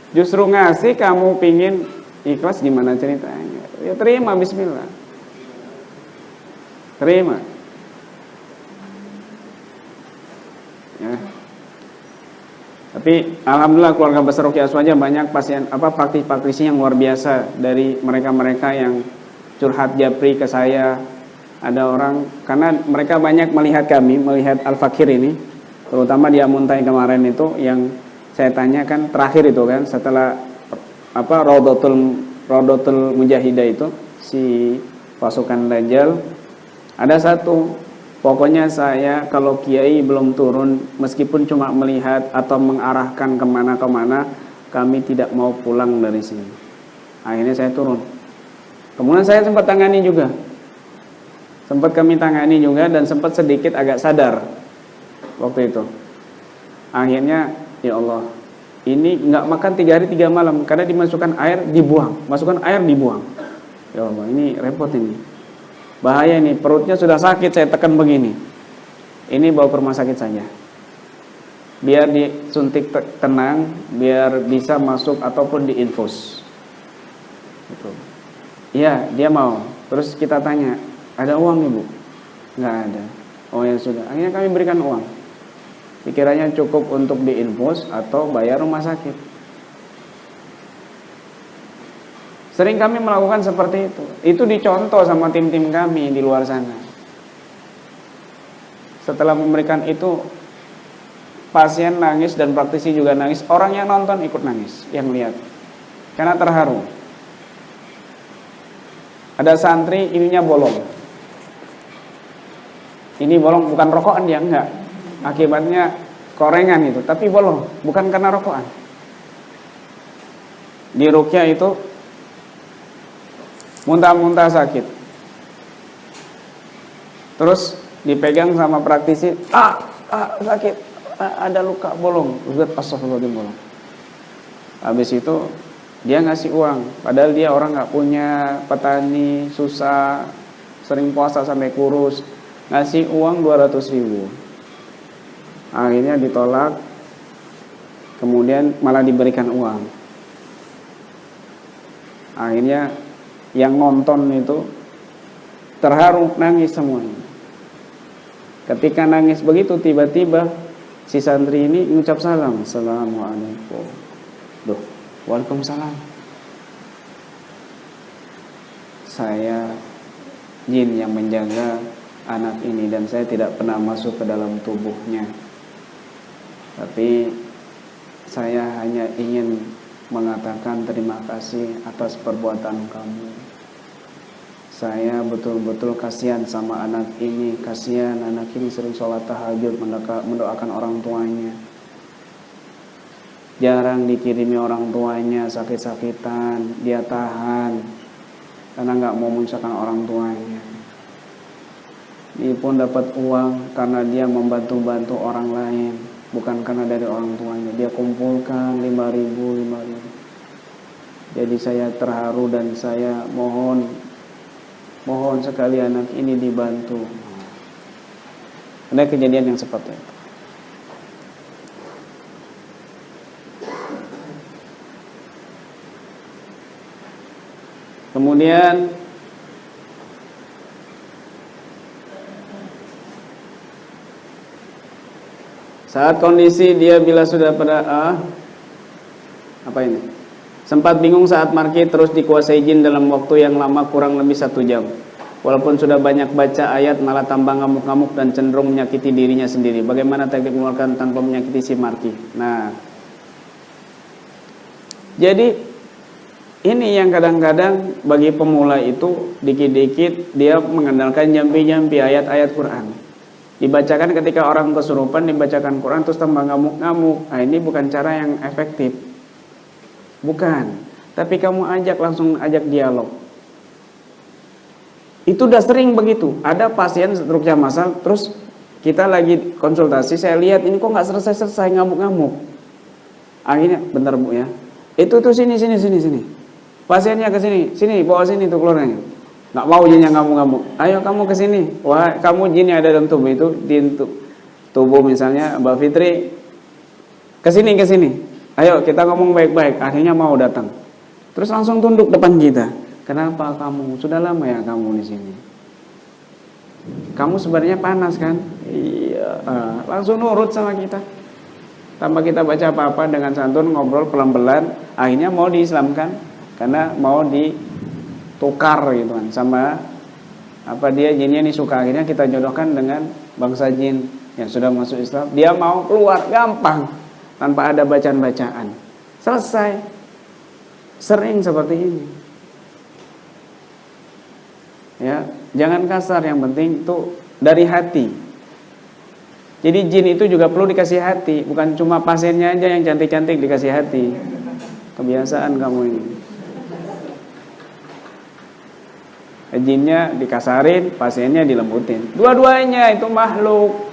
Justru ngasih kamu pingin ikhlas, gimana ceritanya? Ya terima, bismillah. Terima. Ya. Tapi alhamdulillah keluarga besar Ruqyah Aswaja banyak pasien praktisi yang luar biasa dari mereka-mereka yang curhat japri ke saya. Ada orang, karena mereka banyak melihat kami, melihat Al-Fakir ini, terutama di Amuntai kemarin itu yang saya tanyakan terakhir itu kan, setelah Raudatul Mujahidah itu si pasukan Dajjal, ada satu, pokoknya saya kalau kiai belum turun, meskipun cuma melihat atau mengarahkan kemana-kemana, kami tidak mau pulang dari sini. Akhirnya saya turun. Kemudian saya sempat tangani juga, dan sempat sedikit agak sadar waktu itu. Akhirnya ya Allah, ini nggak makan 3 hari 3 malam karena dimasukkan air dibuang, ya Allah, ini repot ini, bahaya ini, perutnya sudah sakit saya tekan begini, ini bawa ke rumah sakit saja biar disuntik tenang, biar bisa masuk ataupun diinfus gitu. Ya dia mau. Terus kita tanya, ada uang ibu? Nggak ada. Oh ya sudah, akhirnya kami berikan uang. Pikirannya cukup untuk diinfus atau bayar rumah sakit. Sering kami melakukan seperti itu. Itu dicontoh sama tim-tim kami di luar sana. Setelah memberikan itu, pasien nangis dan praktisi juga nangis. Orang yang nonton ikut nangis, yang lihat, karena terharu. Ada santri ininya bolong. Ini bolong bukan rokokan dia, enggak. Akibatnya korengan itu, tapi bolong, bukan karena rokokan. Di Ruqyah itu muntah-muntah sakit. Terus dipegang sama praktisi, sakit, ada luka bolong. Ustaz, astagfirullahaladzim, bolong. Habis itu dia ngasih uang, padahal dia orang nggak punya, petani, susah, sering puasa sampai kurus. Ngasih uang 200.000. Akhirnya ditolak, kemudian malah diberikan uang. Akhirnya yang nonton itu terharu, nangis semuanya. Ketika nangis begitu, tiba-tiba si santri ini mengucap salam, Assalamualaikum. Duh, Waalaikumsalam. Saya jin yang menjaga anak ini dan saya tidak pernah masuk ke dalam tubuhnya. Tapi saya hanya ingin mengatakan terima kasih atas perbuatan kamu. Saya betul-betul kasihan sama anak ini. Kasihan anak ini sering sholat tahajud, mendoakan orang tuanya. Jarang dikirimi orang tuanya sakit-sakitan, dia tahan karena nggak mau menyusahkan orang tuanya. Dia pun dapat uang karena dia membantu-bantu orang lain, bukan karena dari orang tuanya. Dia kumpulkan 5.000. Jadi saya terharu dan saya mohon sekali anak ini dibantu. Ada kejadian yang seperti itu. Kemudian saat kondisi dia bila sudah pada sempat bingung saat markir terus dikuasai jin dalam waktu yang lama, kurang lebih 1 jam. Walaupun sudah banyak baca ayat, malah tambah ngamuk-ngamuk dan cenderung menyakiti dirinya sendiri. Bagaimana teknik mengeluarkan tanpa menyakiti si markir? Nah, jadi ini yang kadang-kadang bagi pemula itu dikit-dikit dia mengandalkan jampi-jampi ayat-ayat Quran. Dibacakan ketika orang kesurupan, dibacakan Quran terus tambah ngamuk-ngamuk. Nah, ini bukan cara yang efektif. Bukan. Tapi kamu langsung ajak dialog. Itu udah sering begitu. Ada pasien Ruqyah Massal, terus kita lagi konsultasi, saya lihat ini kok nggak selesai ngamuk-ngamuk. Akhirnya, bentar Bu ya. Itu tuh sini. Pasiennya ke sini, bawa sini tuh keluarnya. Nggak mau jinnya ngamuk-ngamuk. Ayo kamu ke sini. Wah, kamu jin yang ada dalam tubuh itu, di tubuh misalnya Mbak Fitri. Ke sini. Ayo kita ngomong baik-baik. Akhirnya mau datang. Terus langsung tunduk depan kita. Kenapa kamu? Sudah lama ya kamu di sini. Kamu sebenarnya panas kan? Iya. Langsung nurut sama kita. Tanpa kita baca apa-apa, dengan santun ngobrol pelan-pelan. Akhirnya mau diislamkan karena mau ditukar gitu kan sama apa dia jinnya ini suka. Akhirnya kita jodohkan dengan bangsa jin yang sudah masuk Islam. Dia mau keluar gampang tanpa ada bacaan-bacaan. Selesai. Sering seperti ini. Ya, jangan kasar, yang penting itu dari hati. Jadi jin itu juga perlu dikasih hati, bukan cuma pasiennya aja yang cantik-cantik dikasih hati. Kebiasaan kamu ini. Jinnya dikasarin, pasiennya dilembutin. Dua-duanya itu makhluk.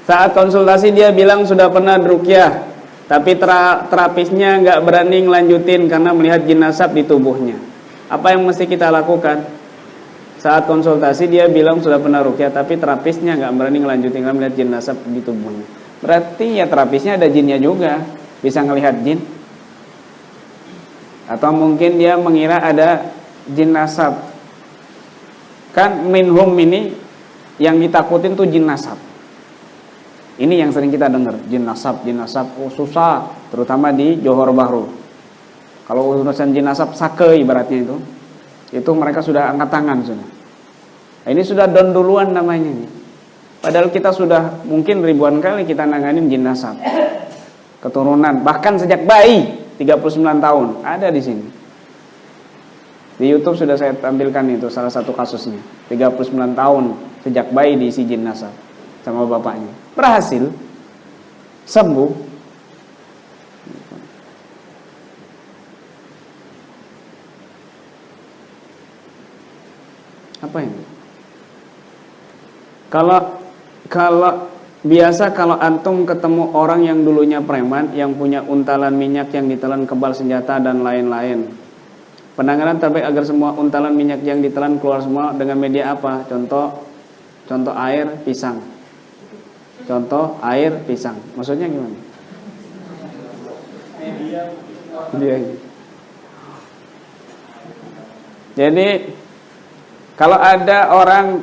Saat konsultasi dia bilang sudah pernah ruqyah, tapi terapisnya nggak berani ngelanjutin karena melihat jin nasab di tubuhnya. Apa yang mesti kita lakukan? Saat konsultasi dia bilang sudah pernah ruqyah, tapi terapisnya nggak berani ngelanjutin karena melihat jin nasab di tubuhnya. Berarti ya terapisnya ada jinnya juga, bisa ngelihat jin. Atau mungkin dia mengira ada jin nasab. Kan minhum ini yang ditakutin tuh jin nasab. Ini yang sering kita dengar, jin nasab, susah, terutama di Johor Bahru. Kalau urusan jin nasab sake ibaratnya itu mereka sudah angkat tangan sudah. Nah, ini sudah don duluan namanya nih. Padahal kita sudah mungkin ribuan kali kita nanganin jin nasab. Keturunan, bahkan sejak bayi 39 tahun ada di sini. Di YouTube sudah saya tampilkan itu salah satu kasusnya. 39 tahun sejak bayi diisi jin nasab sama bapaknya. Berhasil sembuh. Apa ini? Kalau biasa kalau antum ketemu orang yang dulunya preman, yang punya untalan minyak yang ditelan kebal senjata dan lain-lain. Penanganan terbaik agar semua untalan minyak yang ditelan keluar semua dengan media apa? Contoh air pisang. Contoh air pisang. Maksudnya gimana? Jadi kalau ada orang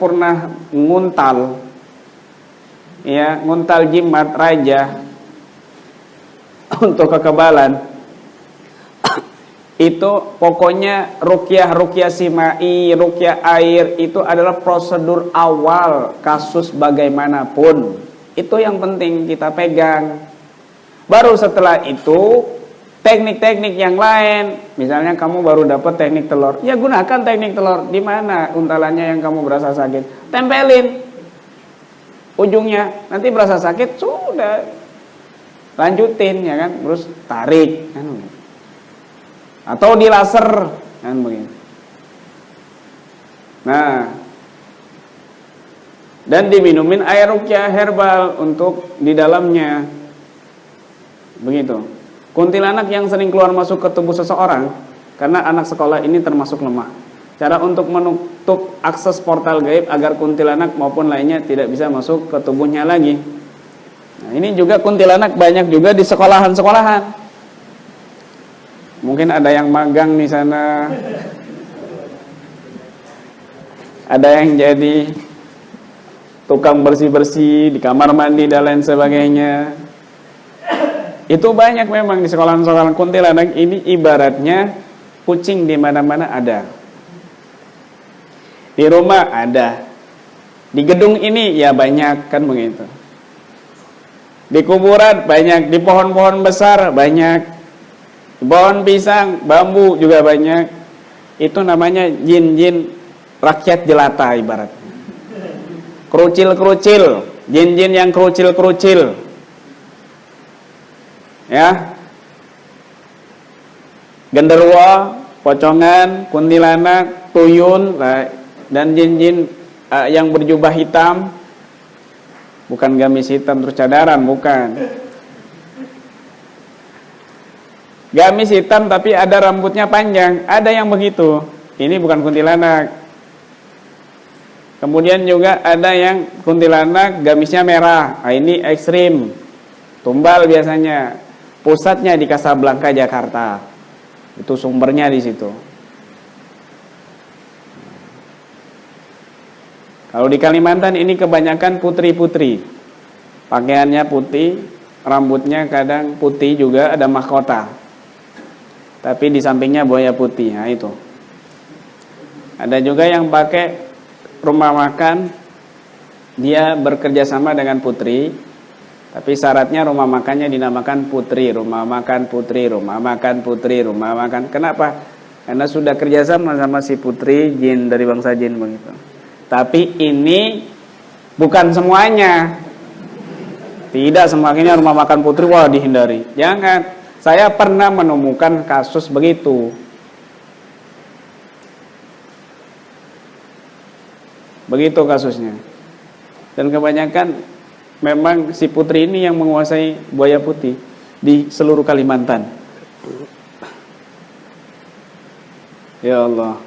pernah nguntal, ya nguntal jimat raja untuk kekebalan, itu pokoknya ruqyah simai, ruqyah air itu adalah prosedur awal kasus bagaimanapun. Itu yang penting kita pegang. Baru setelah itu teknik-teknik yang lain, misalnya kamu baru dapat teknik telur, ya gunakan teknik telur. Di mana untalannya yang kamu berasa sakit, tempelin ujungnya. Nanti berasa sakit sudah lanjutin ya kan, terus tarik kan. Atau di laser kan begini. Nah, dan diminumin air ruqyah herbal untuk di dalamnya. Begitu. Kuntilanak yang sering keluar masuk ke tubuh seseorang karena anak sekolah ini termasuk lemah. Cara untuk menutup akses portal gaib agar kuntilanak maupun lainnya tidak bisa masuk ke tubuhnya lagi. Nah, ini juga kuntilanak banyak juga di sekolahan-sekolahan. Mungkin ada yang magang di sana, ada yang jadi tukang bersih-bersih di kamar mandi dan lain sebagainya. Itu banyak memang di sekolah-sekolah. Kuntilanak ini ibaratnya kucing, di mana-mana ada. Di rumah ada. Di gedung ini ya banyak kan begitu. Di kuburan banyak, di pohon-pohon besar banyak. Pohon pisang, bambu juga banyak. Itu namanya jin-jin rakyat jelata ibaratnya. Kerucil-kerucil, jin-jin yang kerucil-kerucil. Ya. Genderuwo, pocongan, kuntilanak, tuyul, dan jin-jin yang berjubah hitam. Bukan gamis hitam terus cadaran, bukan. Gamis hitam tapi ada rambutnya panjang, ada yang begitu. Ini bukan kuntilanak. Kemudian juga ada yang kuntilanak gamisnya merah. Nah, ini ekstrim. Tumbal biasanya. Pusatnya di Casablanca, Jakarta. Itu sumbernya di situ. Kalau di Kalimantan ini kebanyakan putri-putri. Pakaiannya putih, rambutnya kadang putih juga, ada mahkota. Tapi di sampingnya buaya putih. Nah, itu. Ada juga yang pakai rumah makan, dia bekerja sama dengan putri, tapi syaratnya rumah makannya dinamakan putri, rumah makan putri, rumah makan putri, rumah makan. Kenapa? Karena sudah kerjasama sama si putri jin dari bangsa jin begitu. Tapi ini bukan semuanya. Tidak semuanya rumah makan putri, wah dihindari. Jangan. Saya pernah menemukan kasus begitu. Begitu kasusnya. Dan kebanyakan memang si putri ini yang menguasai buaya putih di seluruh Kalimantan. Ya Allah.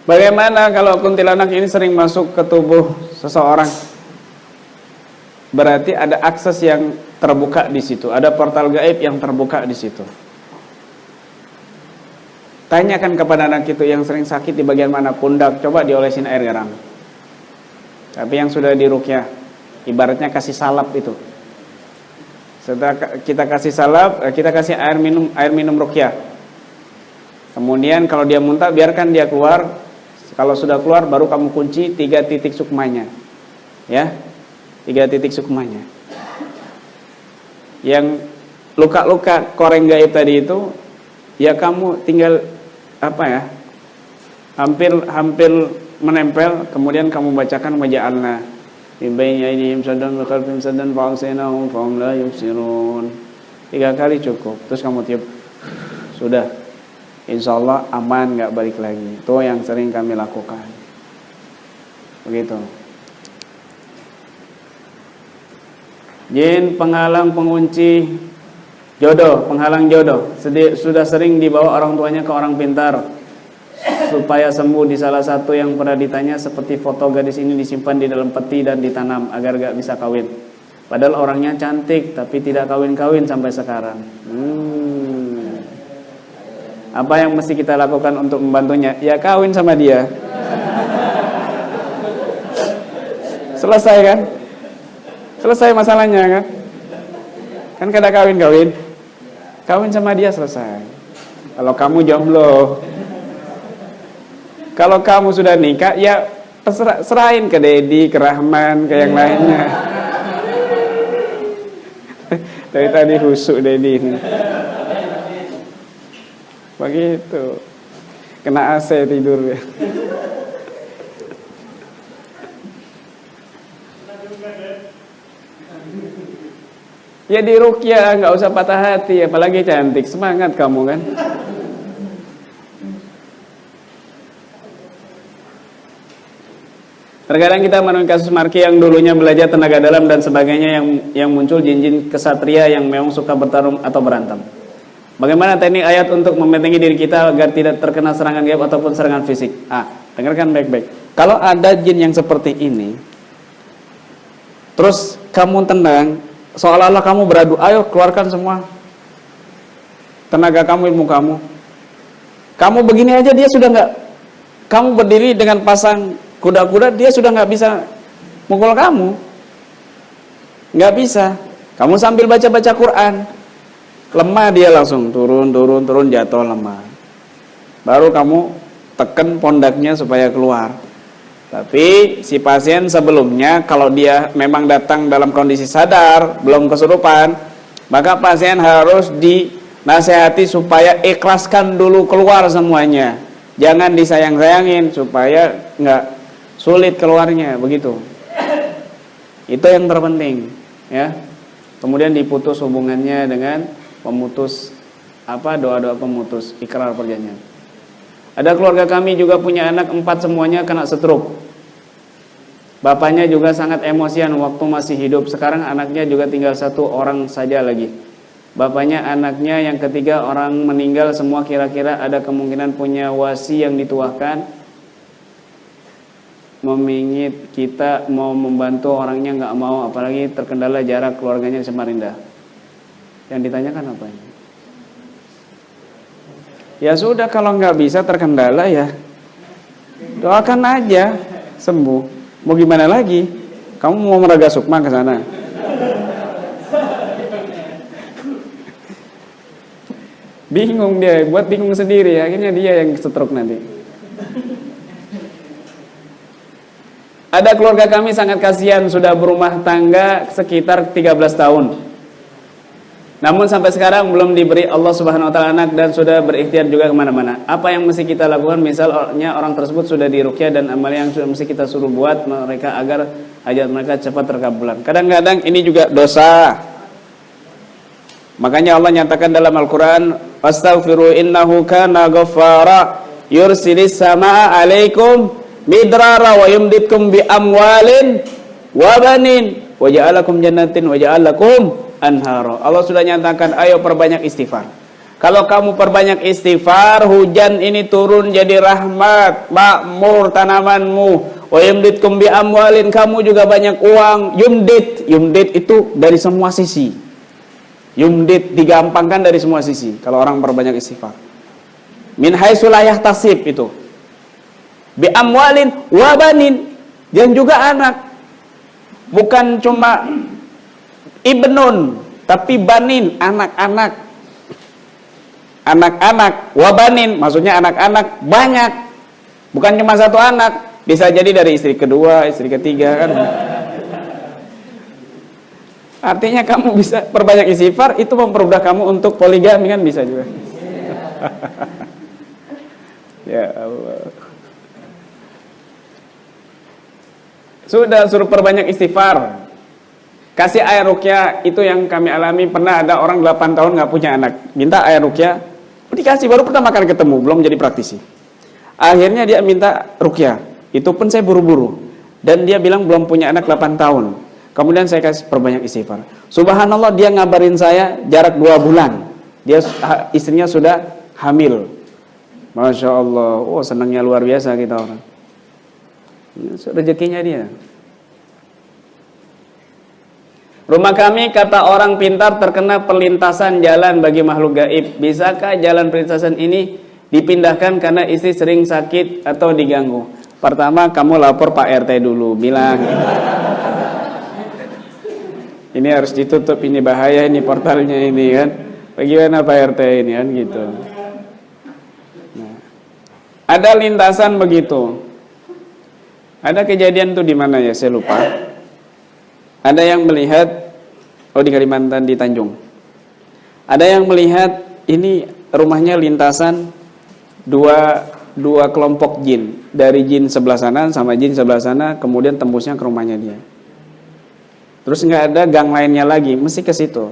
Bagaimana kalau kuntilanak ini sering masuk ke tubuh seseorang? Berarti ada akses yang terbuka di situ, ada portal gaib yang terbuka di situ. Tanyakan kepada anak itu yang sering sakit di bagian mana pundak, coba diolesin air garam. Tapi yang sudah diruqyah, ibaratnya kasih salap itu. Setelah kita kasih salap, kita kasih air minum ruqyah. Kemudian kalau dia muntah, biarkan dia keluar. Kalau sudah keluar, baru kamu kunci 3 titik sukmanya, ya, 3 titik sukmanya. Yang luka-luka koreng gaib tadi itu, ya kamu tinggal apa ya, hampir menempel. Kemudian kamu bacakan waja'alna min baini aydihim saddan wa khalfihim saddan fa'agsaynahum fahum la yubsirun. 3 kali cukup. Terus kamu tiup, sudah. Insya Allah aman, nggak balik lagi. Itu yang sering kami lakukan. Begitu. Jin penghalang pengunci jodoh, penghalang jodoh. Sudah sering dibawa orang tuanya ke orang pintar supaya sembuh. Di salah satu yang pernah ditanya, seperti foto gadis ini disimpan di dalam peti dan ditanam agar gak bisa kawin. Padahal orangnya cantik tapi tidak kawin-kawin sampai sekarang. Apa yang mesti kita lakukan untuk membantunya? Ya kawin sama dia. Selesai kan? Selesai masalahnya kan? Kan kada kawin-kawin. Kawin sama dia selesai. Kalau kamu jomblo. Kalau kamu sudah nikah, ya serahin ke Dedi, ke Rahman, ke yang lainnya. Dari tadi husuk Dedi ini. Begitu. Kena AC tidur ya. Ya di ruqyah, nggak usah patah hati, apalagi cantik, semangat kamu kan. Terkadang kita menemukan kasus Marki yang dulunya belajar tenaga dalam dan sebagainya, yang muncul jin-jin kesatria yang memang suka bertarung atau berantem. Bagaimana teknik ayat untuk membentengi diri kita agar tidak terkena serangan gaib ataupun serangan fisik? Dengarkan baik-baik. Kalau ada jin yang seperti ini, terus kamu tendang, seolah-olah kamu beradu, ayo keluarkan semua tenaga kamu, ilmu kamu. Kamu begini aja dia sudah nggak. Kamu berdiri dengan pasang kuda-kuda, dia sudah nggak bisa mukul kamu. Nggak bisa. Kamu sambil baca-baca Quran, lemah dia langsung turun, jatuh lemah. Baru kamu tekan pondaknya supaya keluar. Tapi si pasien sebelumnya, kalau dia memang datang dalam kondisi sadar, belum kesurupan, maka pasien harus dinasehati supaya ikhlaskan dulu keluar semuanya. Jangan disayang-sayangin supaya nggak sulit keluarnya, begitu. Itu yang terpenting, ya. Kemudian diputus hubungannya dengan pemutus doa-doa pemutus ikrar perjanjian. Ada keluarga kami juga punya anak 4, semuanya kena stroke. Bapaknya juga sangat emosian waktu masih hidup. Sekarang anaknya juga tinggal 1 orang saja lagi. bapaknya, anaknya, yang ketiga orang meninggal semua, kira-kira ada kemungkinan punya wasi yang dituahkan, memingit kita mau membantu orangnya nggak mau, apalagi terkendala jarak keluarganya di Samarinda. Yang ditanyakan apa ini? Ya sudah, kalau nggak bisa terkendala ya doakan aja sembuh. Mau gimana lagi? Kamu mau meraga sukma ke sana? Bingung dia, buat bingung sendiri, akhirnya dia yang stroke nanti. Ada keluarga kami sangat kasihan, sudah berumah tangga sekitar 13 tahun. Namun sampai sekarang belum diberi Allah Subhanahu wa taala anak dan sudah berikhtiar juga kemana-mana. Apa yang mesti kita lakukan? Misalnya orang tersebut sudah diruqyah dan amal yang sudah mesti kita suruh buat mereka agar hajat mereka cepat terkabulkan. Kadang-kadang ini juga dosa. Makanya Allah nyatakan dalam Al-Qur'an, "Astaghfiru innahu kana ghaffara yursilis samaa 'alaikum midrara wa yumditkum bi amwalin wa banin wa ja'alakum jannatin wa ja'alakum anharo." Allah sudah nyatakan, ayo perbanyak istighfar. Kalau kamu perbanyak istighfar, hujan ini turun jadi rahmat, makmur tanamanmu. Wa yumditkum bi amwalin, kamu juga banyak uang. Yumdit itu dari semua sisi. Yumdit digampangkan dari semua sisi kalau orang perbanyak istighfar. Min haitsu la yahtasib itu. Bi amwalin wa banin, dan juga anak. Bukan cuma ibnun, tapi banin, anak-anak. Anak-anak, wabanin, maksudnya anak-anak banyak. Bukan cuma satu anak, bisa jadi dari istri kedua, istri ketiga kan. Artinya kamu bisa perbanyak istighfar, itu mempermudah kamu untuk poligami kan, bisa juga. Ya Allah. Sudah suruh perbanyak istighfar. Kasih air ruqyah, itu yang kami alami. Pernah ada orang 8 tahun nggak punya anak, minta air ruqyah, dikasih, baru pertama kali ketemu, belum jadi praktisi. Akhirnya dia minta ruqyah, itu pun saya buru-buru, dan dia bilang belum punya anak 8 tahun. Kemudian saya kasih perbanyak istighfar. Subhanallah, dia ngabarin saya jarak 2 bulan, dia istrinya sudah hamil. Masya Allah, oh senangnya luar biasa kita orang. Rezekinya dia. Rumah kami, kata orang pintar, terkena perlintasan jalan bagi makhluk gaib. Bisakah jalan perlintasan ini dipindahkan karena istri sering sakit atau diganggu? Pertama, kamu lapor Pak RT dulu, bilang ini harus ditutup, ini bahaya, ini portalnya ini kan. Bagaimana Pak RT ini kan gitu. Nah, ada lintasan begitu. Ada kejadian tuh di mana ya, saya lupa. Ada yang melihat, oh di Kalimantan, di Tanjung. Ada yang melihat ini rumahnya lintasan dua kelompok jin. Dari jin sebelah sana sama jin sebelah sana, kemudian tembusnya ke rumahnya dia. Terus nggak ada gang lainnya lagi, mesti ke situ.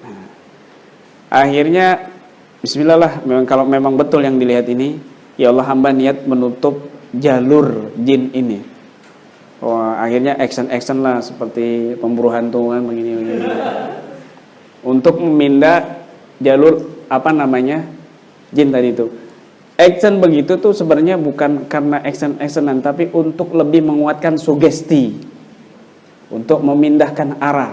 Nah, akhirnya, bismillah lah, kalau memang betul yang dilihat ini, ya Allah, hamba niat menutup jalur jin ini. Wah, akhirnya action lah, seperti pemburu hantu kan, begini. Untuk memindah jalur jin tadi itu. Action begitu tuh sebenarnya bukan karena actionan, tapi untuk lebih menguatkan sugesti, untuk memindahkan arah.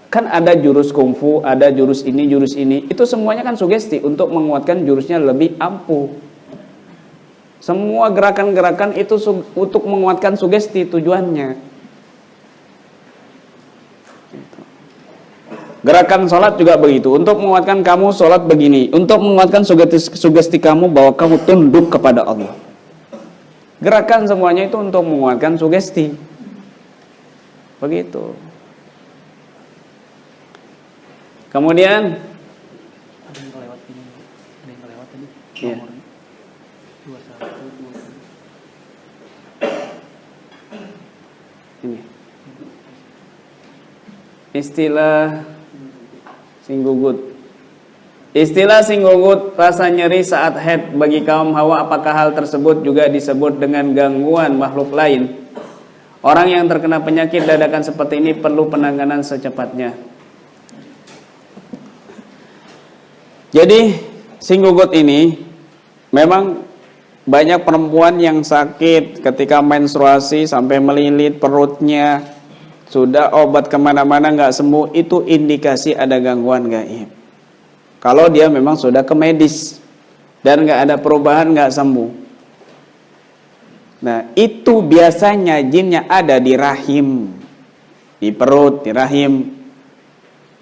Kan ada jurus kungfu, ada jurus ini, itu semuanya kan sugesti untuk menguatkan jurusnya lebih ampuh. Semua gerakan-gerakan itu untuk menguatkan sugesti tujuannya. Gerakan sholat juga begitu, untuk menguatkan kamu sholat begini, untuk menguatkan sugesti kamu bahwa kamu tunduk kepada Allah. Gerakan semuanya itu untuk menguatkan sugesti. Begitu. Kemudian ada yang kelewat tadi. Iya. Ini istilah singgugut. Istilah singgugut, rasa nyeri saat haid bagi kaum Hawa, apakah hal tersebut juga disebut dengan gangguan makhluk lain? Orang yang terkena penyakit dadakan seperti ini perlu penanganan secepatnya. Jadi singgugut ini memang banyak perempuan yang sakit ketika menstruasi sampai melilit perutnya, sudah obat kemana-mana nggak sembuh, itu indikasi ada gangguan gaib. Kalau dia memang sudah ke medis dan nggak ada perubahan, nggak sembuh. Nah, itu biasanya jinnya ada di rahim, di perut, di rahim.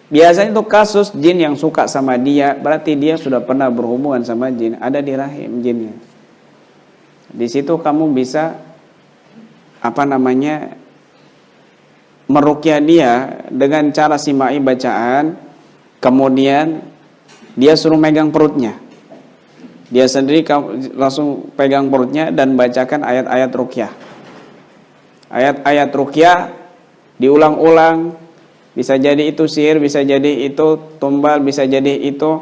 Biasanya itu kasus jin yang suka sama dia, berarti dia sudah pernah berhubungan sama jin, ada di rahim jinnya. Di situ kamu bisa meruqyah dia dengan cara simai bacaan, kemudian dia suruh megang perutnya. Dia sendiri langsung pegang perutnya dan bacakan ayat-ayat ruqyah. Ayat-ayat ruqyah diulang-ulang, bisa jadi itu sihir, bisa jadi itu tumbal, bisa jadi itu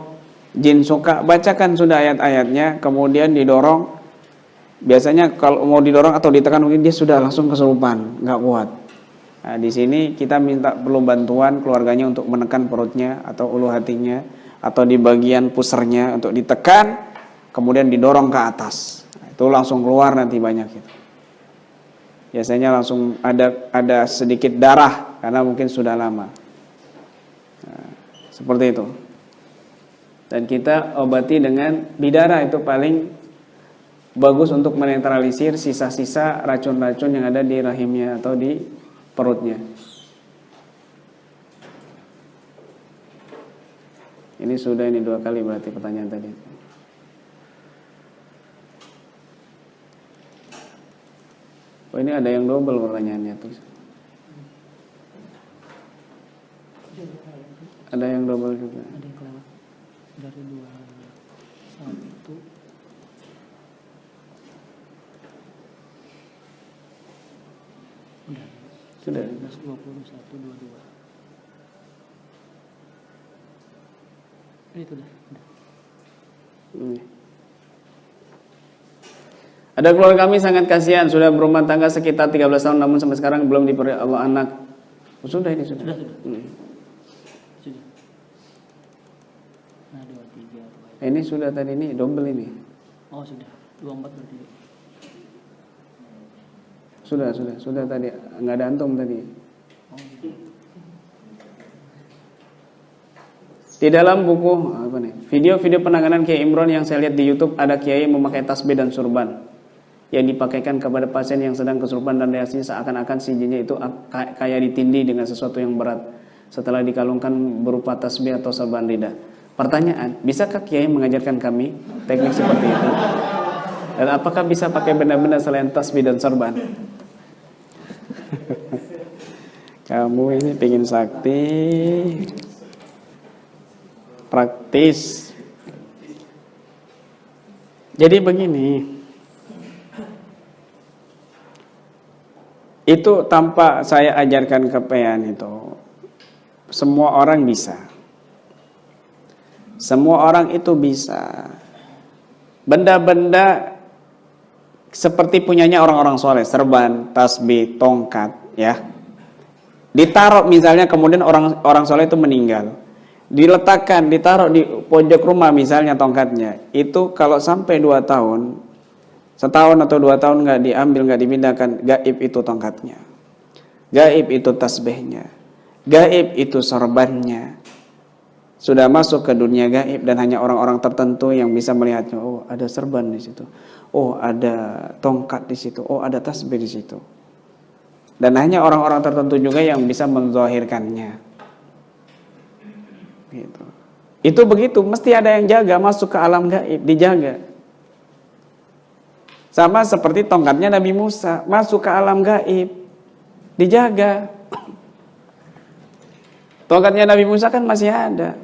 jin suka. Bacakan sudah ayat-ayatnya, kemudian didorong. Biasanya kalau mau didorong atau ditekan mungkin dia sudah langsung kesurupan, nggak kuat. Nah, di sini kita perlu bantuan keluarganya untuk menekan perutnya atau ulu hatinya atau di bagian pusernya untuk ditekan, kemudian didorong ke atas. Nah, itu langsung keluar nanti banyak itu. Biasanya langsung ada sedikit darah karena mungkin sudah lama. Nah, seperti itu. Dan kita obati dengan bidara, itu paling bagus untuk menetralisir sisa-sisa racun-racun yang ada di rahimnya atau di perutnya. Ini sudah 2 kali berarti pertanyaan tadi. Oh, ini ada yang double pertanyaannya tuh. Ada yang double juga. Ada yang kelewat dari 21. Udah. Sudah. 21, 22. Itu udah. Ada keluarga kami sangat kasihan, sudah berumah tangga sekitar 13 tahun namun sampai sekarang belum diberi Allah anak. Sudah ini sudah. Sudah. Sudah. Nah, 23. Ini sudah tadi, ini double ini. Oh, sudah. 24 berarti. Sudah tadi, nggak ada antum tadi. Oh, gitu. Di dalam buku video-video penanganan Kiai Imron yang saya lihat di YouTube, ada kiai memakai tasbih dan surban yang dipakaikan kepada pasien yang sedang kesurupan dan reaksinya seakan-akan si jinnya itu kayak ditindih dengan sesuatu yang berat setelah dikalungkan berupa tasbih atau sorban lidah. Pertanyaan, bisakah kiai mengajarkan kami teknik seperti itu? Dan apakah bisa pakai benda-benda selain tasbih dan sorban? Kamu ini pingin sakti, praktis. Jadi begini, itu tanpa saya ajarkan kepean itu, semua orang bisa. Semua orang itu bisa. Benda-benda seperti punyanya orang-orang soleh, serban, tasbih, tongkat, ya. Ditaruh misalnya, kemudian orang soleh itu meninggal, diletakkan, ditaruh di pojok rumah misalnya tongkatnya, itu kalau sampai 2 tahun, setahun atau 2 tahun nggak diambil, nggak dipindahkan, gaib itu tongkatnya, gaib itu tasbihnya, gaib itu sorbannya, sudah masuk ke dunia gaib dan hanya orang-orang tertentu yang bisa melihatnya. Oh, ada serban di situ, oh ada tongkat di situ, oh ada tasbih di situ, dan hanya orang-orang tertentu juga yang bisa menzahirkannya. Gitu. Itu begitu, mesti ada yang jaga, masuk ke alam gaib, dijaga. Sama seperti tongkatnya Nabi Musa, masuk ke alam gaib, dijaga. Tongkatnya Nabi Musa kan masih ada.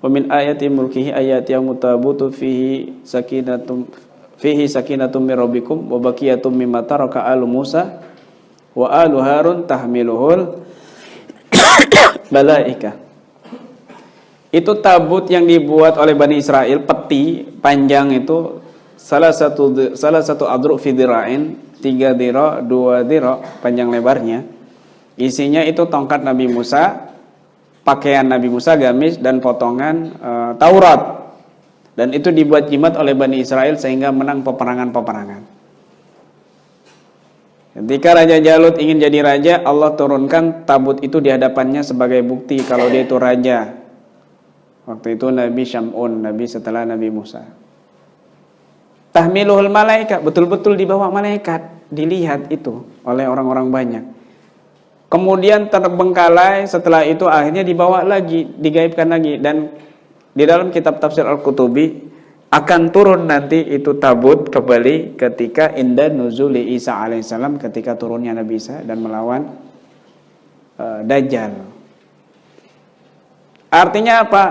Wa min ayati mulkihi ayati yang mutabutu fihi sakinatum min rabbikum wa baqiyatum mimma taraka alu Musa wa alu Harun tahmiluhul malaika. Itu tabut yang dibuat oleh Bani Israel, peti panjang itu salah satu adru fi dira'in, 3 dira, 2 dira panjang lebarnya. Isinya itu tongkat Nabi Musa pakaian Nabi Musa, gamis dan potongan Taurat. Dan itu dibuat jimat oleh Bani Israel sehingga menang peperangan-peperangan. Ketika Raja Jalut ingin jadi raja, Allah turunkan tabut itu di hadapannya sebagai bukti kalau dia itu raja. Waktu itu Nabi Syam'un, Nabi setelah Nabi Musa. Tahmiluhul malaikat, betul-betul dibawa malaikat, dilihat itu oleh orang-orang banyak. Kemudian terbengkalai, setelah itu akhirnya dibawa lagi, digaibkan lagi. Dan di dalam kitab tafsir Al-Qutubi akan turun nanti itu tabut kembali ketika inda nuzuli Isa alaihissalam, ketika turunnya Nabi Isa dan melawan Dajjal. Artinya apa?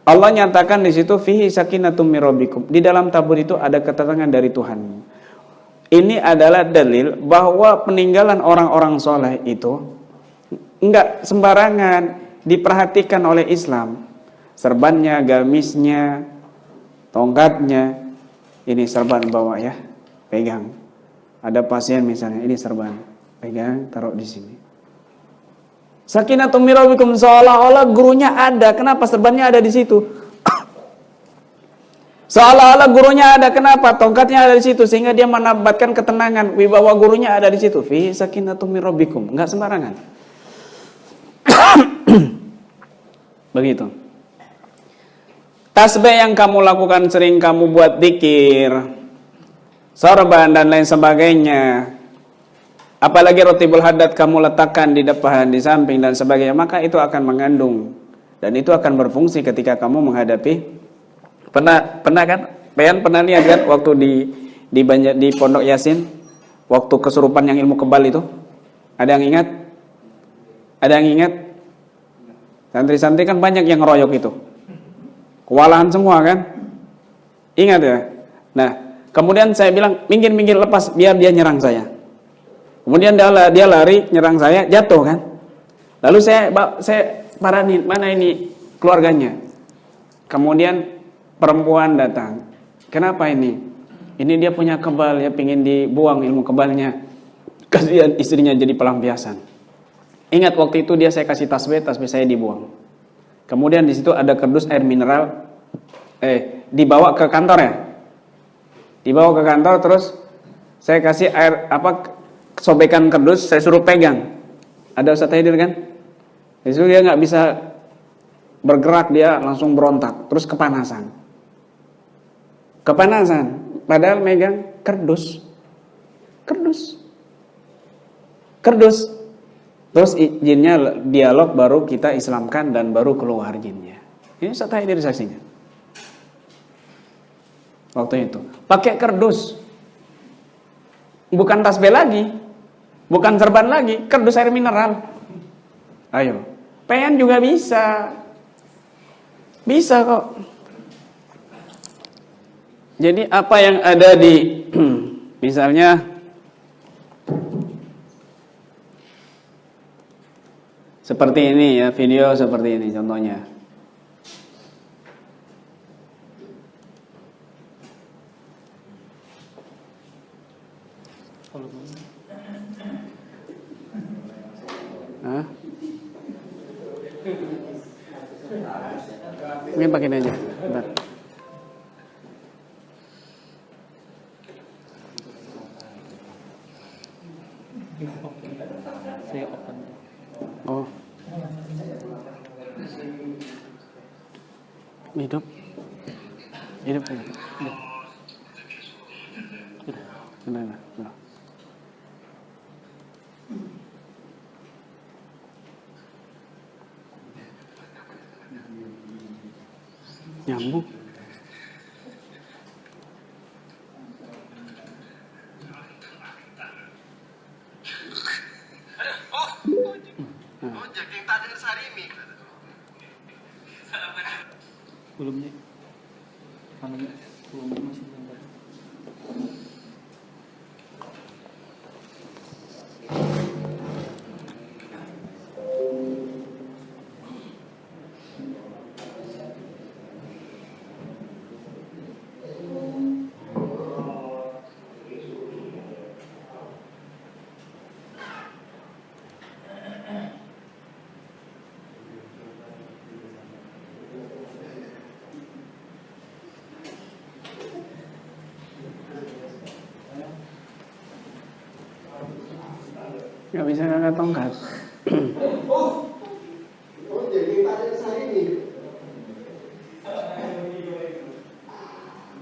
Allah nyatakan di situ fihi sakinatum mir rabbikum. Di dalam tabut itu ada ketenangan dari Tuhanmu. Ini adalah dalil bahwa peninggalan orang-orang soleh itu enggak sembarangan, diperhatikan oleh Islam. Serbannya, gamisnya, tongkatnya, ini serban bawa ya, pegang. Ada pasien misalnya, ini serban, pegang, taruh di sini. Sakinatum mir rabbikum, seolah-olah gurunya ada. Kenapa serbannya ada di situ? Seolah-olah gurunya ada. Kenapa? Tongkatnya ada di situ sehingga dia menabatkan ketenangan. Wibawa gurunya ada di situ. Fi sakinatum mir rabbikum, enggak sembarangan. Begitu. Tasbih yang kamu lakukan sering kamu buat zikir, sorban dan lain sebagainya. Apalagi rotibul haddad kamu letakkan di depan, di samping dan sebagainya, maka itu akan mengandung dan itu akan berfungsi ketika kamu menghadapi pernah kan? Pernah lihat kan waktu di Pondok Yasin, waktu kesurupan yang ilmu kebal itu? Ada yang ingat? Ada yang ingat? Santri-santri kan banyak yang ngeroyok itu. Kewalahan semua kan? Ingat ya? Nah, kemudian saya bilang, minggir-minggir, lepas, biar dia nyerang saya. Kemudian dia lari, nyerang saya, jatuh kan? Lalu saya paranin, mana ini keluarganya? Kemudian perempuan datang. Kenapa ini? Ini dia punya kebal, ya pingin dibuang ilmu kebalnya. Kasihan istrinya jadi pelampiasan. Ingat waktu itu saya kasih tasbih saya dibuang. Kemudian di situ ada kardus air mineral, dibawa ke kantor ya. Dibawa ke kantor, terus saya kasih air sobekan kardus, saya suruh pegang. Ada Ustaz Haidir kan? Di situ dia nggak bisa bergerak, dia langsung berontak, terus kepanasan. Padahal megang kardus. Terus jinnya dialog, baru kita Islamkan dan baru keluar jinnya. Ini Ustaz Haidir saksinya. Waktu itu pakai kardus, bukan tasbih lagi, bukan serban lagi, kardus air mineral. Ayo, pengen juga bisa kok. Jadi apa yang ada di misalnya seperti ini ya, video seperti ini contohnya. Hah? Mungkin pakai ini aja. Bentar. Saya open. Oh. Hidup. Udah. Nyambung. Belum nih. Belum masih bentar. Nggak bisa ngangkat tongkat. Oh, jadi pada saya ini.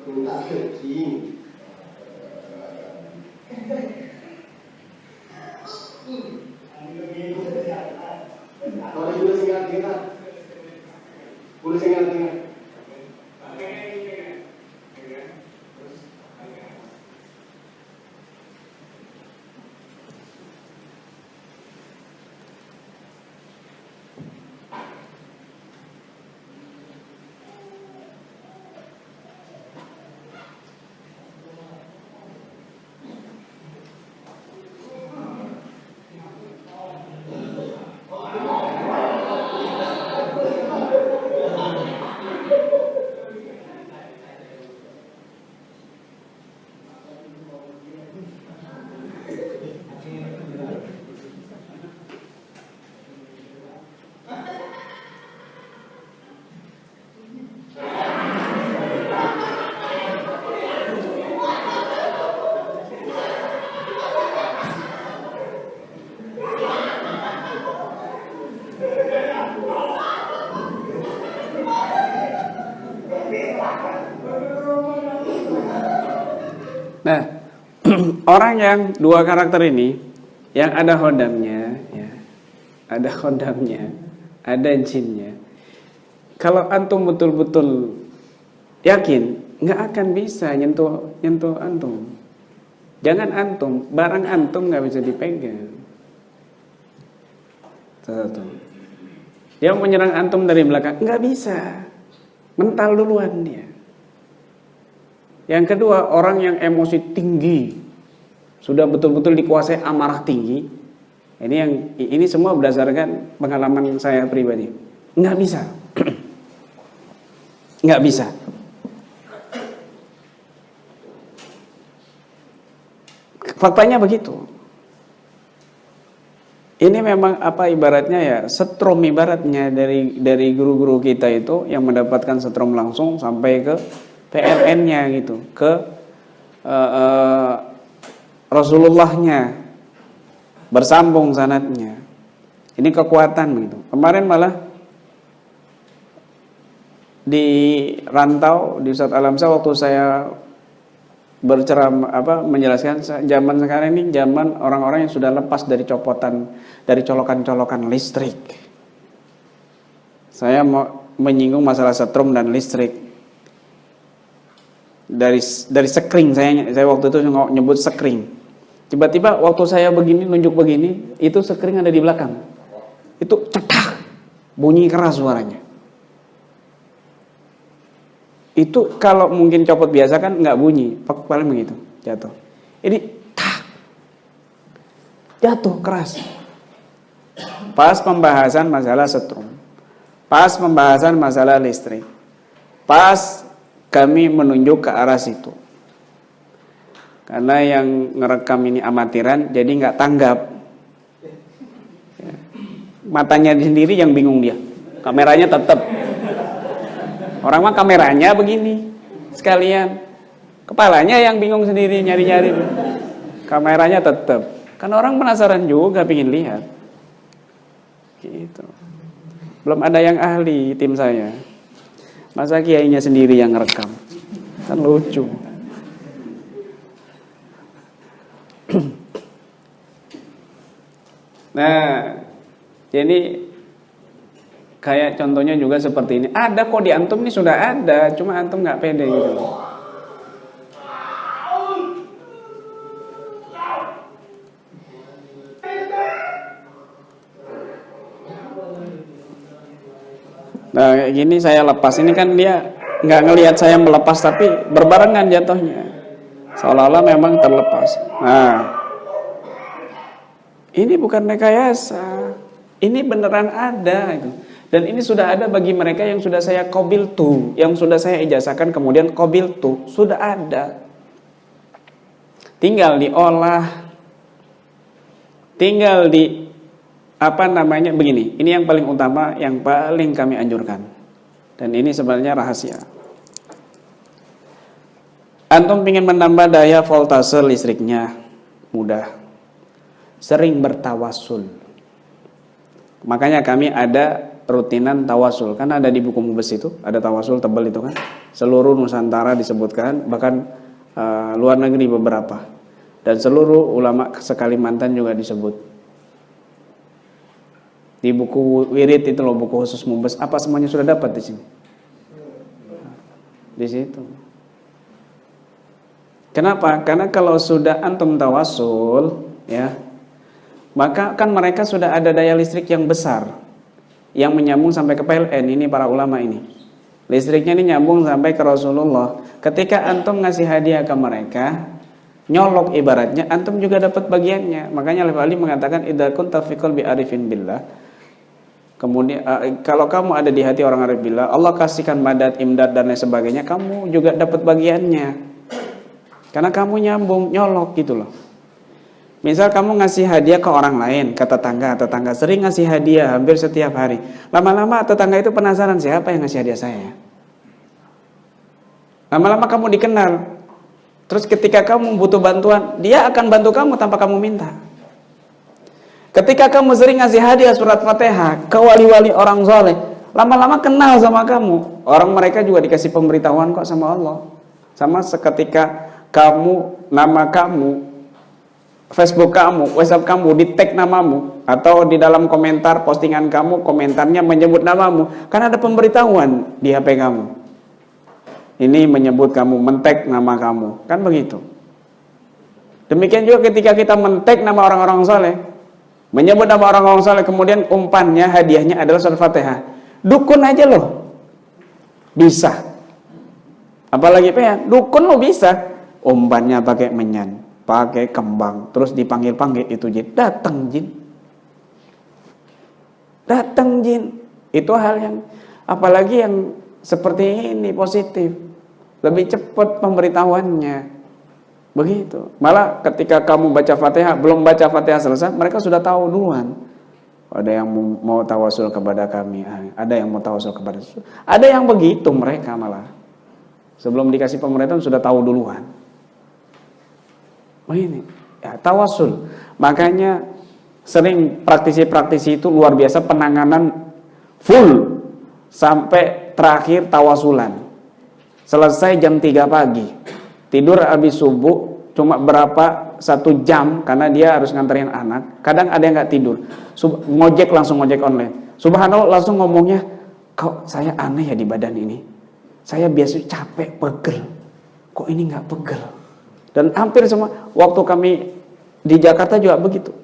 Minta kencing. Kalau boleh singkat. Boleh singkat. Nah, orang yang dua karakter ini, yang ada khodamnya, ya, ada khodamnya, ada jinnya. Kalau antum betul-betul yakin, nggak akan bisa nyentuh antum. Jangan antum, barang antum nggak bisa dipegang. Satu. Dia menyerang antum dari belakang, nggak bisa, mental duluan dia. Yang kedua, orang yang emosi tinggi, sudah betul-betul dikuasai amarah tinggi. Ini semua berdasarkan pengalaman saya pribadi. Nggak bisa, nggak bisa. Faktanya begitu. Ini memang apa ibaratnya ya, setrum ibaratnya dari guru-guru kita itu yang mendapatkan setrum langsung sampai ke PLN-nya gitu, ke Rasulullahnya, bersambung sanadnya. Ini kekuatan gitu. Kemarin malah di rantau di Ustadz Alamsa waktu saya menjelaskan zaman sekarang ini zaman orang-orang yang sudah lepas dari colokan-colokan listrik. Saya mau menyinggung masalah setrum dan listrik. Dari sekring, saya waktu itu nyebut sekring. Tiba-tiba waktu saya begini nunjuk begini, itu sekring ada di belakang. Itu cetak, bunyi keras suaranya. Itu kalau mungkin copot biasa kan nggak bunyi, paling begitu jatuh. Ini jatuh keras. Pas pembahasan masalah setrum, pas pembahasan masalah listrik, pas kami menunjuk ke arah situ. Karena yang ngerekam ini amatiran, jadi nggak tanggap. Matanya sendiri yang bingung dia. Kameranya tetap. Orang mah kameranya begini sekalian. Kepalanya yang bingung sendiri nyari-nyari. Kameranya tetap. Kan orang penasaran juga pingin lihat. Gitu. Belum ada yang ahli tim saya. Masa kiainya sendiri yang ngerekam? Kan lucu. Nah, jadi kayak contohnya juga seperti ini. Ada kok di antum ini sudah ada, cuma antum nggak pede gitu. Nah kayak gini saya lepas, ini kan dia nggak ngelihat saya melepas tapi berbarengan jatuhnya, seolah-olah memang terlepas. Nah ini bukan rekayasa, ini beneran ada gitu. Dan ini sudah ada bagi mereka yang sudah saya qabiltu, yang sudah saya ijazahkan kemudian qabiltu, sudah ada. Tinggal diolah, tinggal di begini, ini yang paling utama, yang paling kami anjurkan. Dan ini sebenarnya rahasia. Antum ingin menambah daya voltase listriknya, mudah. sering bertawasul. Makanya kami ada rutinan tawasul. Kan ada di buku Mubes itu, ada tawasul tebal itu kan. Seluruh Nusantara disebutkan, bahkan luar negeri beberapa. Dan seluruh ulama se-Kalimantan juga disebut. Di buku wirid itu loh, buku khusus Mubes, apa semuanya sudah dapat di sini? Di situ. Kenapa? Karena kalau sudah antum tawasul, ya, maka kan mereka sudah ada daya listrik yang besar yang menyambung sampai ke PLN. Ini para ulama ini. Listriknya ini nyambung sampai ke Rasulullah. Ketika antum ngasih hadiah ke mereka, nyolok ibaratnya, antum juga dapat bagiannya. Makanya Al-Ghazali mengatakan idza kunta fi qalbi arifin billah. Kemudian kalau kamu ada di hati orang arif billah, Allah kasihkan madad, imdad dan lain sebagainya, kamu juga dapat bagiannya. Karena kamu nyambung, nyolok gitu loh. Misal kamu ngasih hadiah ke orang lain, ke tetangga sering ngasih hadiah hampir setiap hari. Lama-lama tetangga itu penasaran, siapa yang ngasih hadiah saya? Lama-lama kamu dikenal. Terus ketika kamu butuh bantuan, dia akan bantu kamu tanpa kamu minta. Ketika kamu sering ngasih hadiah surat Fatihah ke wali-wali orang soleh, lama-lama kenal sama kamu. Orang mereka juga dikasih pemberitahuan kok sama Allah. Sama seketika kamu, nama kamu, Facebook kamu, WhatsApp kamu, di tag namamu, atau di dalam komentar postingan kamu, komentarnya menyebut namamu, kan ada pemberitahuan di HP kamu. Ini menyebut kamu, men-tag nama kamu, kan begitu. Demikian juga ketika kita men-tag nama orang-orang soleh, menyebut nama orang-orang soleh, kemudian umpannya, hadiahnya adalah surat Fatihah. Dukun aja loh bisa. Apalagi pengen, dukun lo bisa. Umpannya pakai menyan, pakai kembang, terus dipanggil-panggil itu jin, datang jin. Datang jin. Itu hal yang, apalagi yang seperti ini positif. Lebih cepat pemberitahuannya. Begitu. Malah ketika kamu baca Fatihah, belum baca Fatihah selesai, mereka sudah tahu duluan. Ada yang mau tawasul kepada kami, ada yang mau tawasul kepada, ada yang begitu mereka malah. Sebelum dikasih pemberitahuan sudah tahu duluan. Oh ini, ya, tawasul. Makanya sering praktisi-praktisi itu luar biasa penanganan full sampai terakhir tawasulan. Selesai jam 3 pagi. Tidur habis subuh cuma berapa 1 jam karena dia harus nganterin anak. Kadang ada yang nggak tidur. Ngojek langsung ngojek online. Subhanallah langsung ngomongnya, kok saya aneh ya di badan ini. Saya biasa capek, pegel. Kok ini nggak pegel? Dan hampir semua waktu kami di Jakarta juga begitu.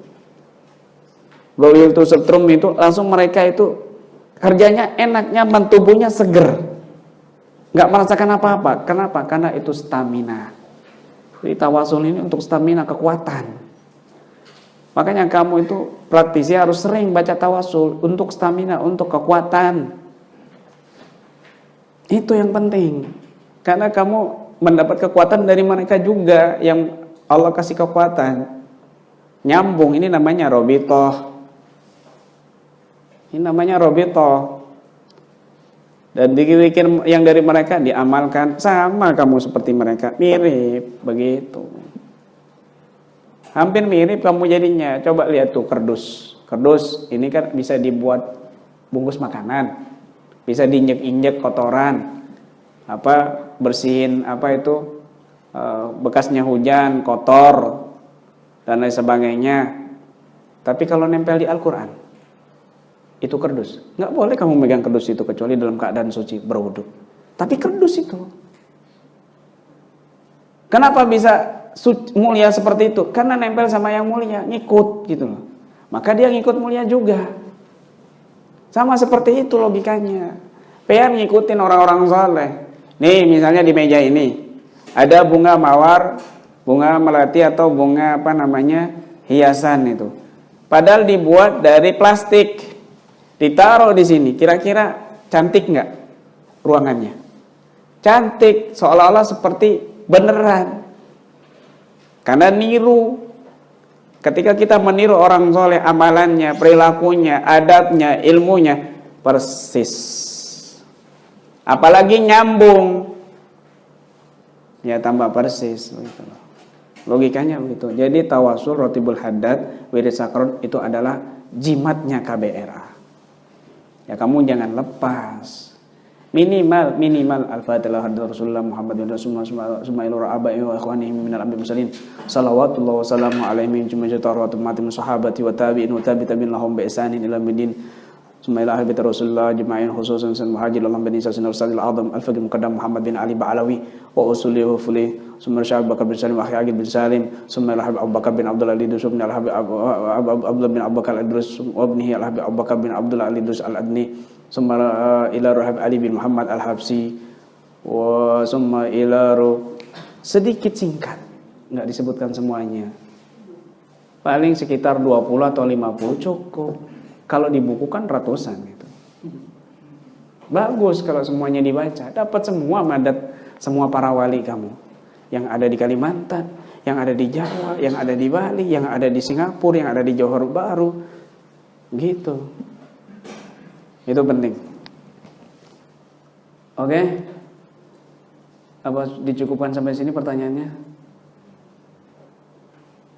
Loyal to Setrum itu langsung mereka itu kerjanya enak, nyaman, tubuhnya seger, nggak merasakan apa-apa. Kenapa? Karena itu stamina. Jadi tawasul ini untuk stamina, kekuatan. Makanya kamu itu praktisi harus sering baca tawasul untuk stamina, untuk kekuatan. Itu yang penting. Karena kamu mendapat kekuatan dari mereka juga yang Allah kasih kekuatan. Nyambung, ini namanya robitoh. Ini namanya robitoh. Dan dikir-dikir yang dari mereka diamalkan, sama kamu seperti mereka, mirip begitu. Hampir mirip kamu jadinya. Coba lihat tuh kardus. Kardus ini kan bisa dibuat bungkus makanan, bisa diinjek-injek kotoran, bersihin bekasnya hujan, kotor dan lain sebagainya. Tapi kalau nempel di Al-Quran, itu kardus. Nggak boleh kamu megang kardus itu kecuali dalam keadaan suci berwudu. Tapi kardus itu, kenapa bisa mulia seperti itu? Karena nempel sama yang mulia, ngikut gitu loh. Maka dia ngikut mulia juga. Sama seperti itu logikanya. PR ngikutin orang-orang saleh. Nih misalnya di meja ini ada bunga mawar, bunga melati atau bunga hiasan itu. Padahal dibuat dari plastik. Ditaruh di sini, kira-kira cantik nggak ruangannya? Cantik, seolah-olah seperti beneran. Karena niru. Ketika kita meniru orang soleh, amalannya, perilakunya, adatnya, ilmunya persis. Apalagi nyambung, ya tambah persis. Logikanya begitu. Jadi tawasul rotibul haddad wirid sakron itu adalah jimatnya KBRA. Ya kamu jangan lepas. Minimal al-fatihah hadrat Rasulullah Muhammad Rasulullah sumailu abai wa ikhwanihi minal abdi muslimin salawatullah wa salamu alaihi min jumlatul matim sahabati wa tabi'in wa tabi'in lahum bi ihsanin ila midin sumailu ahli Rasulullah juma'in khususan san muhajir Allah bin Isa sin Rasulul azam al-faqih muqaddam Muhammad bin Ali Ba'alawi wa usuli wa fuli sumailu Syekh Bakar bin Salim wa Akhi bin Salim sumailu Abu Bakar bin Abdullah al-Idrus bin Abdullah bin Abu Bakar al-Idrus wa ibnihi Abu Bakar bin Abdullah al-Idrus al-Adni summa ila Rahab Ali bin Muhammad al-Habsi wa summa ila sedikit singkat, nggak disebutkan semuanya, paling sekitar 20 atau 50 cukup. Kalau dibukukan ratusan gitu. Bagus kalau semuanya dibaca, dapat semua madat semua para wali kamu yang ada di Kalimantan, yang ada di Jawa, yang ada di Bali, yang ada di Singapura, yang ada di Johor Bahru gitu. Itu penting. Oke? Apa dicukupkan sampai sini pertanyaannya?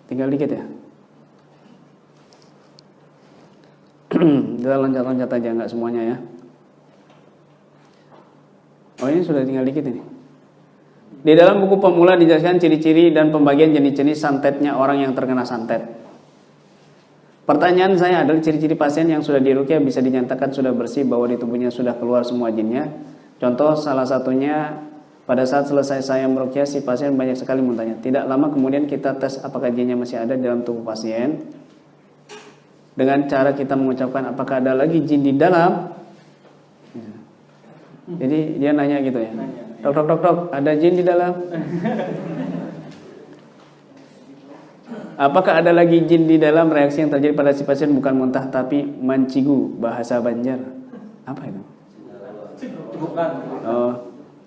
Tinggal dikit ya. Kita loncat-loncat aja, nggak semuanya ya. Oh ini sudah tinggal dikit ini. Di dalam buku pemula dijelaskan ciri-ciri dan pembagian jenis-jenis santetnya orang yang terkena santet. Pertanyaan saya adalah ciri-ciri pasien yang sudah diruqyah bisa dinyatakan sudah bersih bahwa di tubuhnya sudah keluar semua jinnya. Contoh salah satunya pada saat selesai saya meruqyah si pasien banyak sekali muntahnya. Tidak lama kemudian kita tes apakah jinnya masih ada dalam tubuh pasien. Dengan cara kita mengucapkan apakah ada lagi jin di dalam. Jadi dia nanya gitu ya. Dok, ada jin di dalam? Apakah ada lagi jin di dalam? Reaksi yang terjadi pada si pasien bukan muntah tapi mancigu, bahasa Banjar. Apa itu? Bukan. Oh.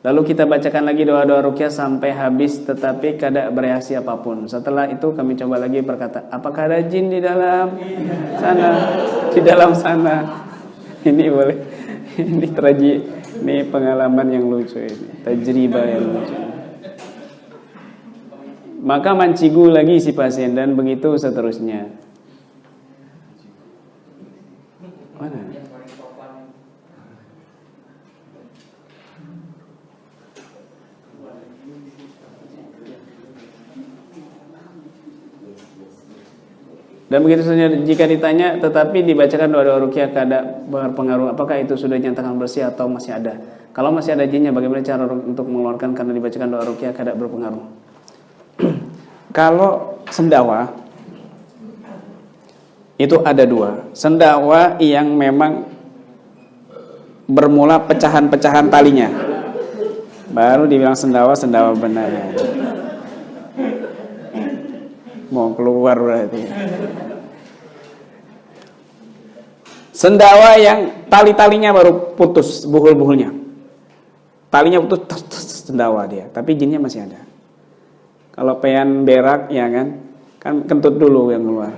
Lalu kita bacakan lagi doa-doa ruqyah sampai habis tetapi kada bereaksi apapun. Setelah itu kami coba lagi berkata, apakah ada jin di dalam sana? Di dalam sana. Ini boleh. Ini pengalaman yang lucu ini. Tajribah yang lucu. Maka mancigu lagi si pasien dan begitu seterusnya. Mana? Dan begitu saja jika ditanya tetapi dibacakan doa-doa ruqyah kada berpengaruh, apakah itu sudah dinyatakan bersih atau masih ada? Kalau masih ada jinnya bagaimana cara untuk mengeluarkan karena dibacakan doa ruqyah kada berpengaruh? Kalau sendawa itu ada dua. Sendawa yang memang bermula pecahan-pecahan talinya, baru dibilang sendawa benar. Mau keluar berarti. Sendawa yang tali-talinya baru putus, buhul-buhulnya. Talinya putus, sendawa dia, tapi jinnya masih ada. Kalau pengen berak ya kan kentut dulu yang keluar.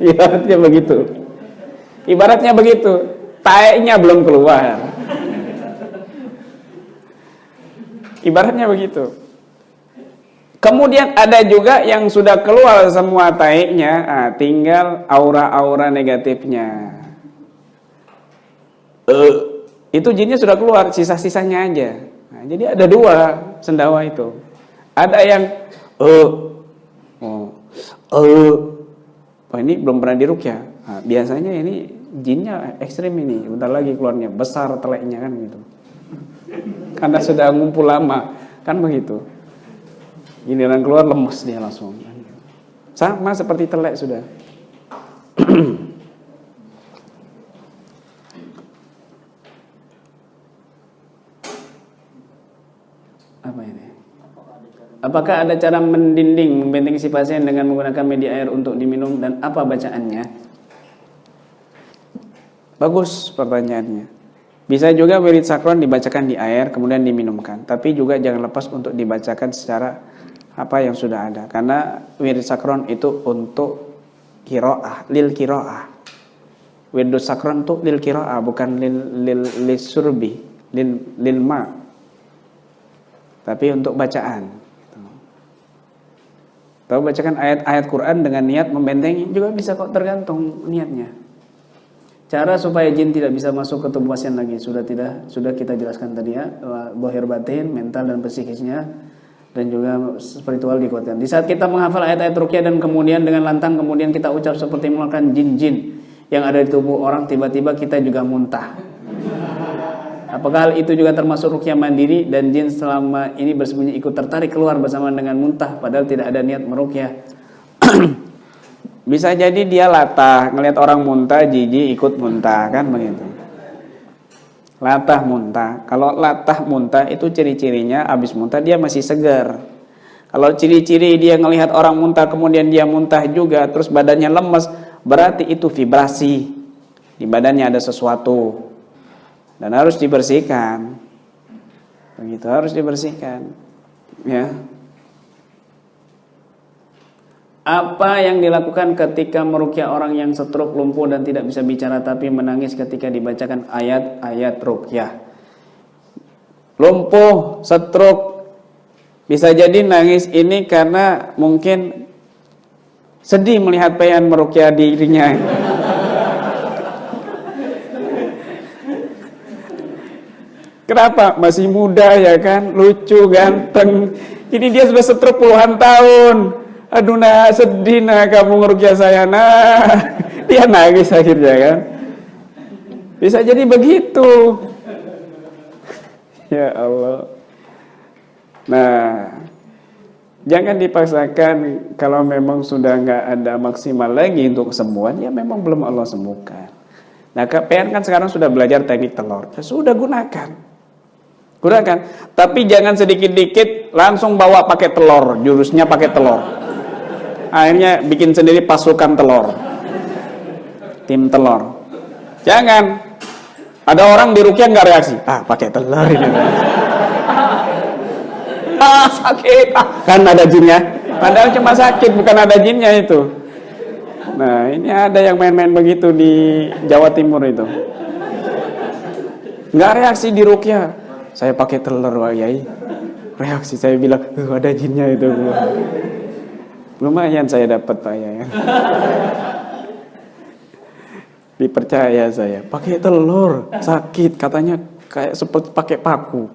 Ibaratnya begitu. Ibaratnya begitu. Taeknya belum keluar. Ibaratnya begitu. Kemudian ada juga yang sudah keluar semua taeknya, tinggal aura-aura negatifnya. Itu jinnya sudah keluar, sisa-sisanya aja. Nah, jadi ada dua sendawa itu. Ada yang ini belum pernah diruqyah. Nah, biasanya ini jinnya ekstrim ini, bentar lagi keluarnya besar teleknya kan gitu. Karena sudah ngumpul lama, kan begitu. Giliran keluar lemes dia langsung. Sama seperti telek sudah. Apa ini? Apakah ada cara mendinding, membentengi si pasien dengan menggunakan media air untuk diminum dan apa bacaannya? Bagus pertanyaannya. Bisa juga wirid sakron dibacakan di air kemudian diminumkan, tapi juga jangan lepas untuk dibacakan secara apa yang sudah ada, karena wirid sakron itu untuk qiraah, lil qiraah. Wirid sakron itu lil qiraah, bukan lil surbi, lil ma. Tapi untuk bacaan. Atau bacakan ayat-ayat Quran dengan niat membentengi juga bisa kok, tergantung niatnya. Cara supaya jin tidak bisa masuk ke tubuh pasien lagi sudah kita jelaskan tadi ya, zahir batin, mental dan psikisnya, dan juga spiritual dikuatkan. Di saat kita menghafal ayat-ayat ruqyah dan kemudian dengan lantang kemudian kita ucap seperti mengeluarkan jin-jin yang ada di tubuh orang, tiba-tiba kita juga muntah. Apakah hal itu juga termasuk ruqyah mandiri dan jin selama ini bersembunyi ikut tertarik keluar bersama dengan muntah padahal tidak ada niat meruqyah? Bisa jadi dia latah, ngelihat orang muntah, jijik ikut muntah, kan begitu. Latah muntah. Kalau latah muntah itu ciri-cirinya habis muntah dia masih segar. Kalau ciri-ciri dia ngelihat orang muntah kemudian dia muntah juga terus badannya lemes, berarti itu vibrasi. Di badannya ada sesuatu. Dan harus dibersihkan. Begitu, harus dibersihkan. Ya. Apa yang dilakukan ketika meruqyah orang yang stroke, lumpuh dan tidak bisa bicara tapi menangis ketika dibacakan ayat-ayat ruqyah? Lumpuh, stroke, bisa jadi nangis ini karena mungkin sedih melihat pengen meruqyah dirinya. Kenapa? Masih muda ya kan, lucu, ganteng. Ini dia sudah stroke puluhan tahun. Aduh nah, sedih nah kamu ngeruqyah saya, nah. Dia nangis akhirnya kan. Bisa jadi begitu. Ya Allah. Nah, jangan dipaksakan. Kalau memang sudah nggak ada maksimal lagi untuk kesembuhan, ya memang belum Allah sembuhkan. Nah, KPN kan sekarang sudah belajar teknik telur. Ya, sudah gunakan. Tapi jangan sedikit-dikit langsung bawa pakai telur, jurusnya pakai telur. Akhirnya bikin sendiri pasukan telur, tim telur. Jangan. Ada orang di ruqyah nggak reaksi, pakai telur ini. Sakit, kan ada jinnya. Padahal cuma sakit, bukan ada jinnya itu. Nah, ini ada yang main-main begitu di Jawa Timur itu. Nggak reaksi di ruqyah. Saya pakai telur, Pak Yai. Reaksi saya bilang, ada jinnya itu. Lumayan saya dapat, Pak Yai. Dipercaya saya. Pakai telur, sakit. Katanya kayak seperti pakai paku.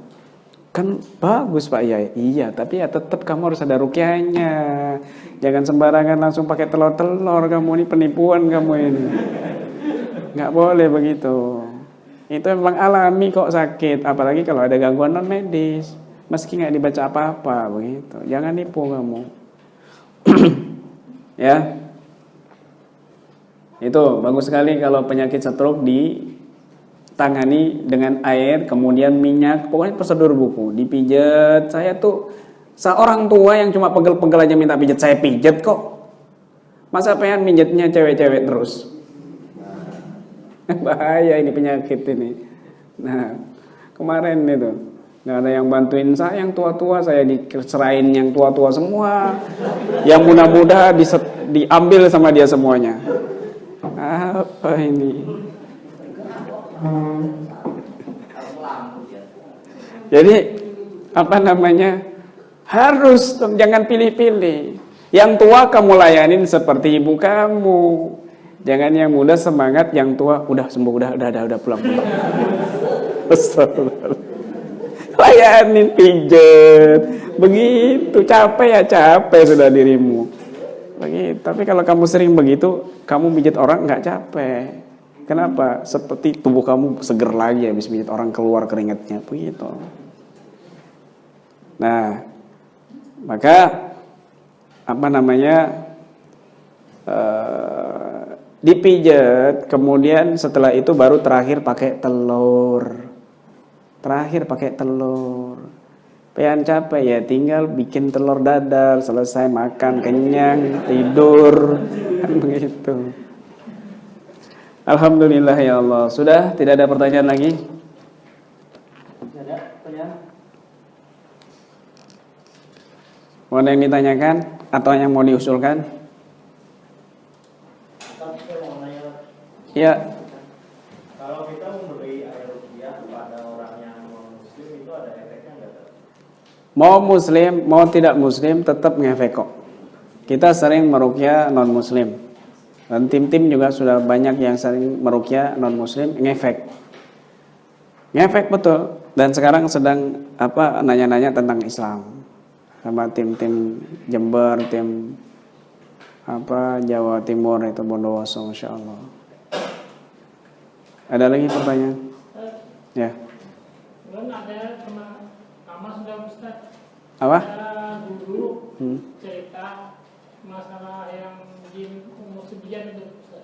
Kan bagus, Pak Yai. Iya, tapi ya tetap kamu harus ada ruqyahnya. Jangan sembarangan langsung pakai telur-telur. Kamu ini penipuan kamu ini. Nggak boleh begitu. Itu memang alami kok sakit, apalagi kalau ada gangguan non medis, meski nggak dibaca apa-apa begitu. Jangan nipu kamu. Ya, itu bagus sekali kalau penyakit stroke ditangani dengan air, kemudian minyak, pokoknya prosedur buku, dipijat. Saya tuh seorang tua yang cuma pegel-pegel aja minta pijat, saya pijat kok. Masa pengen pijatnya cewek-cewek terus? Bahaya ini penyakit ini. Nah, kemarin itu nggak ada yang bantuin saya yang tua-tua, saya diserahin yang tua-tua semua. Yang muda-muda diambil sama dia semuanya. Apa ini? Jadi apa namanya? Harus jangan pilih-pilih. Yang tua kamu layanin seperti ibu kamu. Jangan yang muda semangat, yang tua udah sembuh, udah pulang. Layanin, pijet, begitu. Capek sudah dirimu. Begitu. Tapi kalau kamu sering begitu, kamu pijat orang nggak capek. Kenapa? Seperti tubuh kamu seger lagi habis pijat orang, keluar keringatnya, begitu. Nah, maka apa namanya? Dipijat, kemudian setelah itu baru terakhir pakai telur. Pengen capek ya tinggal bikin telur dadar, selesai makan kenyang, tidur, kan begitu. Alhamdulillah ya Allah. Sudah tidak ada pertanyaan lagi? Tidak ada pertanyaan? Mau ada yang ditanyakan atau yang mau diusulkan? Ya. Kalau kita memberi air ruqyah kepada orang yang non-muslim itu ada efeknya nggak? Mau muslim, mau tidak muslim tetap ngefek kok. kita sering meruqyah non muslim. Dan tim-tim juga sudah banyak yang sering meruqyah non muslim, ngefek. Ngefek betul. Dan sekarang sedang nanya-nanya tentang Islam. Sama tim-tim Jember, tim Jawa Timur itu Bondowoso, Masya Allah. Ada lagi pertanyaan? Ya. Ada sama sudah Ustaz. Apa? Ada dulu cerita masalah yang jin umur sebian itu Ustaz.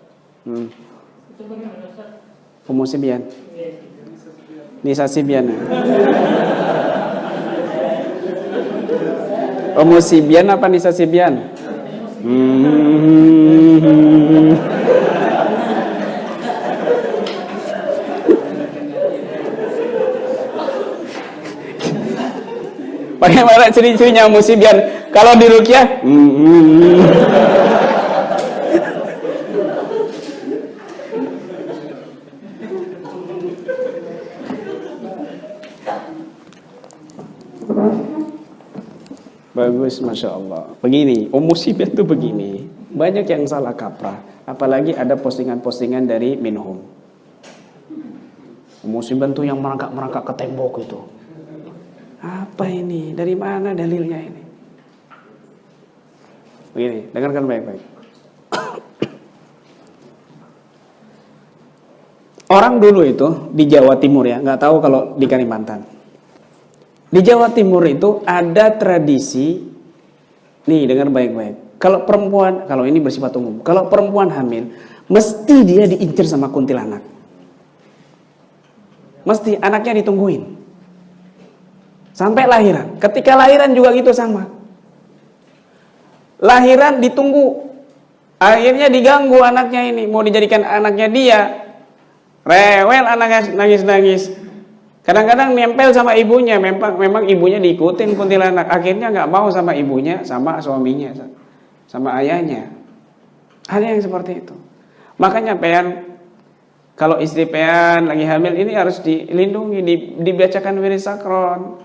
Itu bagaimana Ustaz? Umur sebian. Yes. Nisa Sibian. Umur Sibian apa Nisa Sibian? Bagaimana ciri-cirinya Umur Sibian? Kalau di ruqyah bagus, Masya Allah. Begini, musibah itu begini. Banyak yang salah kaprah. Apalagi ada postingan-postingan dari Minhum. Musibah itu yang merangkak-merangkak ke tembok itu. Apa ini? Dari mana dalilnya ini? Begini, dengarkan baik-baik. Orang dulu itu di Jawa Timur ya, nggak tahu kalau di Kalimantan. Di Jawa Timur itu ada tradisi, nih dengar baik-baik. Kalau perempuan, kalau ini bersifat umum, kalau perempuan hamil, mesti dia diincar sama kuntilanak. Mesti anaknya ditungguin sampai lahiran. Ketika lahiran juga gitu sama. Lahiran ditunggu, akhirnya diganggu anaknya ini, mau dijadikan anaknya dia, rewel anaknya nangis-nangis. Kadang-kadang nempel sama ibunya, memang ibunya diikutin kuntilanak. Akhirnya nggak mau sama ibunya, sama suaminya, sama ayahnya. Ada yang seperti itu. Makanya kalau istri lagi hamil ini harus dilindungi, dibacakan wirid sakron.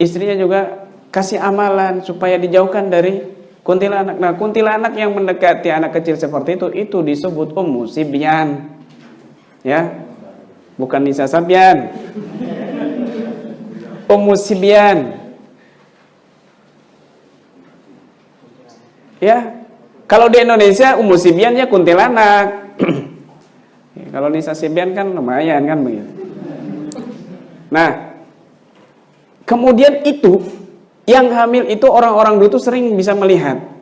Istrinya juga kasih amalan supaya dijauhkan dari kuntilanak. Nah, kuntilanak yang mendekati anak kecil seperti itu disebut Ummu Sibyan. Ya. Bukan Nisa Sabian. Ummu Sibyan. Ya. Kalau di Indonesia Ummu Sibyan ya kuntilanak. Kalau Nisa Sabian kan lumayan kan begitu. Nah, kemudian itu yang hamil itu orang-orang dulu tuh sering bisa melihat.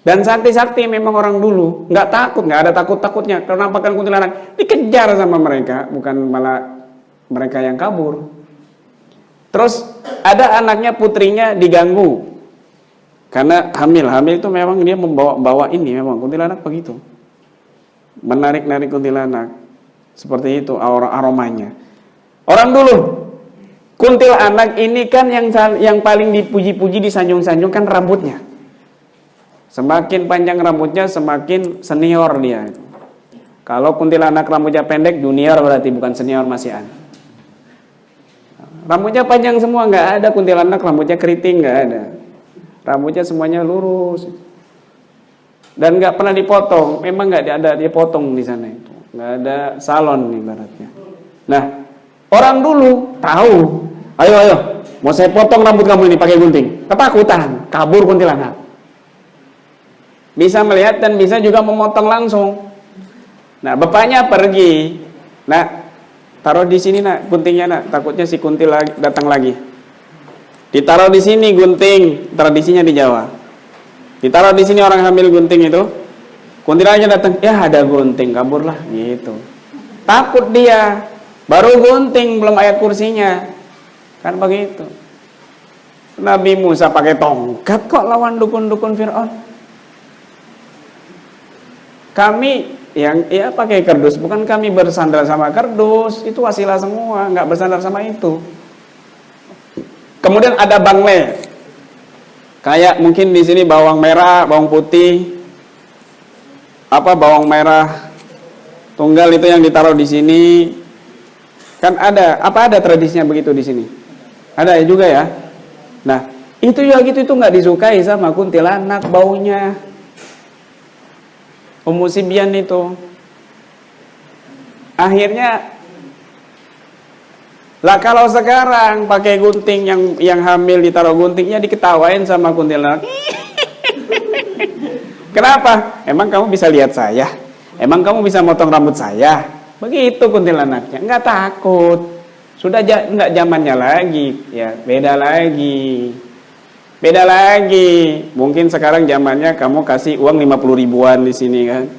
Dan sakti-sakti memang orang dulu nggak takut, nggak ada takut-takutnya. Kenampakan kuntilanak dikejar sama mereka, bukan malah mereka yang kabur. Terus ada anaknya, putrinya diganggu karena hamil itu memang dia membawa ini, memang kuntilanak begitu, menarik-narik kuntilanak seperti itu aromanya. Orang dulu kuntilanak ini kan yang paling dipuji-puji, disanjung-sanjung kan rambutnya. Semakin panjang rambutnya, semakin senior dia. Kalau kuntilanak rambutnya pendek, junior berarti, bukan senior, masih ada. Rambutnya panjang semua, nggak ada kuntilanak rambutnya keriting, nggak ada. Rambutnya semuanya lurus. Dan nggak pernah dipotong, memang nggak ada dipotong di sana itu. Nggak ada salon ibaratnya. Nah, orang dulu tahu, ayo, mau saya potong rambut kamu ini pakai gunting. Ketakutan, kabur kuntilanak. Bisa melihat dan bisa juga memotong langsung. Nah, bapaknya pergi. Nah, taruh di sini nak guntingnya nak, takutnya si kuntil datang lagi. Ditaruh di sini gunting, tradisinya di Jawa. Ditaruh di sini orang hamil gunting itu. Kuntilanaknya datang, ya ada gunting, kaburlah gitu. Takut dia. Baru gunting belum ayat kursinya. Kan begitu. Nabi Musa pakai tongkat kok lawan dukun-dukun Fir'aun. Kami yang pakai kardus, bukan kami bersandar sama kardus, itu wasilah semua, nggak bersandar sama itu. Kemudian ada bangle, kayak mungkin di sini bawang merah, bawang putih, bawang merah tunggal itu yang ditaruh di sini, kan ada tradisinya begitu di sini, ada juga ya. Nah, Itu juga gitu, itu nggak disukai sama kuntilanak baunya. Ummu Sibyan itu. Akhirnya lah kalau sekarang pakai gunting yang hamil ditaruh guntingnya diketawain sama kuntilanak. Kenapa? Emang kamu bisa lihat saya? Emang kamu bisa motong rambut saya? Begitu kuntilanaknya. Nggak takut. Sudah nggak zamannya lagi, ya beda lagi. Beda lagi. Mungkin sekarang zamannya kamu kasih uang 50 ribuan di sini kan.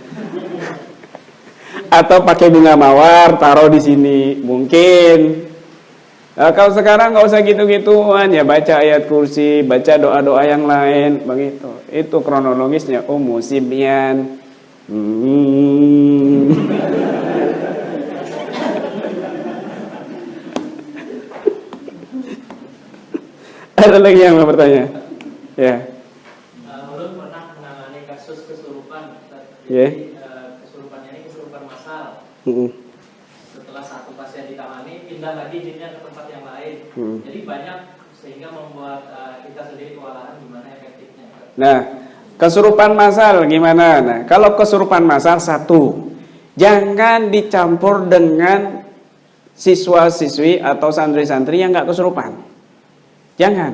Atau pakai bunga mawar taruh di sini. Mungkin. Nah, kalau sekarang nggak usah gitu-gituan, ya baca ayat kursi, baca doa-doa yang lain, begitu. Itu kronologisnya Ummu Sibyan. Ada lagi yang mau bertanya? Ya. Ulun pernah menangani kasus kesurupan. Ya. Kesurupannya ini kesurupan massal. Mm-mm. Setelah satu pasien ditangani, pindah lagi jinnya ke tempat yang lain. Jadi banyak sehingga membuat kita sendiri kewalahan gimana efektifnya. Nah, kesurupan massal gimana? Nah, kalau kesurupan massal satu, jangan dicampur dengan siswa-siswi atau santri-santri yang nggak kesurupan. Jangan.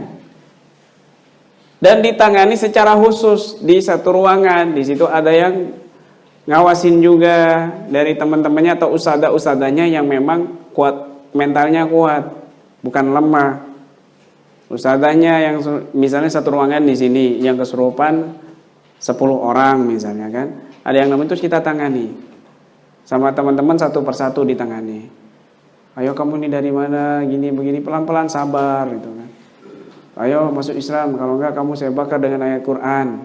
Dan ditangani secara khusus di satu ruangan. Di situ ada yang ngawasin juga dari teman-temannya atau ustadzah-ustadzahnya yang memang kuat, mentalnya kuat, bukan lemah. Ustadzahnya yang misalnya satu ruangan di sini yang kesurupan 10 orang misalnya kan. Ada yang namanya terus kita tangani. Sama teman-teman satu persatu ditangani. Ayo kamu ini dari mana? Gini begini, pelan-pelan sabar gitu kan. Ayo masuk Islam, kalau enggak kamu saya bakar dengan ayat Quran.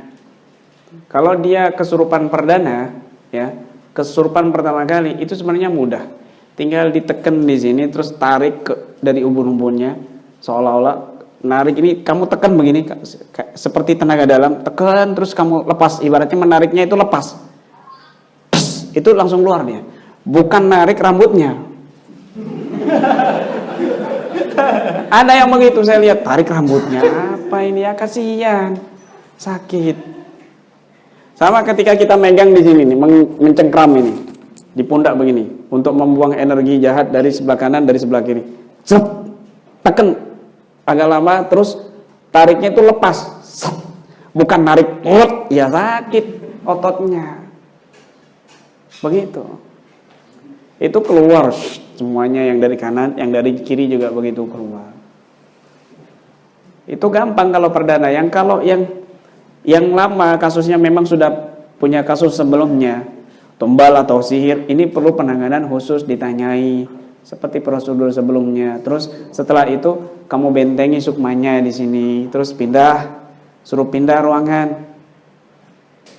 Kalau dia kesurupan perdana, ya, kesurupan pertama kali itu sebenarnya mudah. Tinggal diteken di sini terus tarik dari ubun-ubunnya, seolah-olah narik ini kamu tekan begini seperti tenaga dalam, tekan terus kamu lepas, ibaratnya menariknya itu lepas. Pss, itu langsung keluar dia. Bukan narik rambutnya. Ada yang begitu saya lihat, tarik rambutnya. Apa ini ya, kasihan. Sakit. Sama ketika kita megang di sini nih, mencengkram ini di pundak begini untuk membuang energi jahat dari sebelah kanan dari sebelah kiri. Zep. Tekan agak lama terus tariknya itu lepas. Zep. Bukan narik, ya sakit ototnya. Begitu. Itu keluar semuanya, yang dari kanan, yang dari kiri juga begitu keluar. Itu gampang kalau perdana. Kalau yang lama kasusnya memang sudah punya kasus sebelumnya, tumbal atau sihir, ini perlu penanganan khusus, ditanyai seperti prosedur sebelumnya. Terus setelah itu kamu bentengi sukmanya di sini, terus suruh pindah ruangan,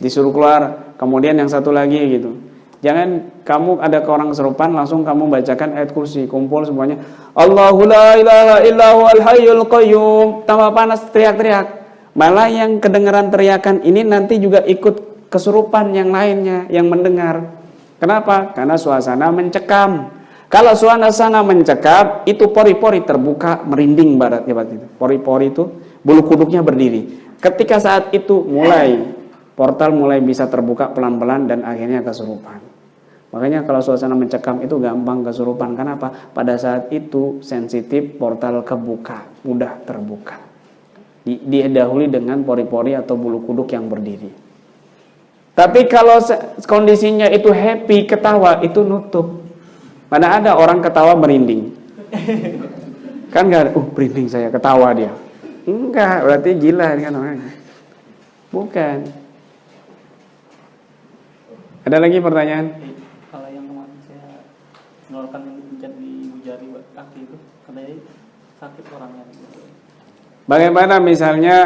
disuruh keluar. Kemudian yang satu lagi gitu. Jangan kamu ada ke orang kesurupan langsung kamu bacakan ayat kursi, kumpul semuanya. Allahu la ilaha illahu al-hayyul qayyum. Tambah panas teriak-teriak. Malah yang kedengaran teriakan ini nanti juga ikut kesurupan yang lainnya yang mendengar. Kenapa? Karena suasana mencekam. Kalau suasana mencekam, itu pori-pori terbuka, merinding barat itu. Pori-pori itu bulu kuduknya berdiri. Ketika saat itu portal mulai bisa terbuka pelan-pelan dan akhirnya kesurupan. Makanya kalau suasana mencekam itu gampang kesurupan. Kenapa? Pada saat itu sensitif, portal kebuka, mudah terbuka. Didahului dengan pori-pori atau bulu kuduk yang berdiri. Tapi kalau kondisinya itu happy, ketawa, itu nutup. Mana ada orang ketawa merinding. Kan enggak ada, merinding saya, ketawa dia. Enggak, berarti gila kan orangnya. Bukan. Ada lagi pertanyaan? Kalau yang kemarin saya mengeluarkan yang dipijat di jari kaki itu, katanya sakit orangnya. Bagaimana misalnya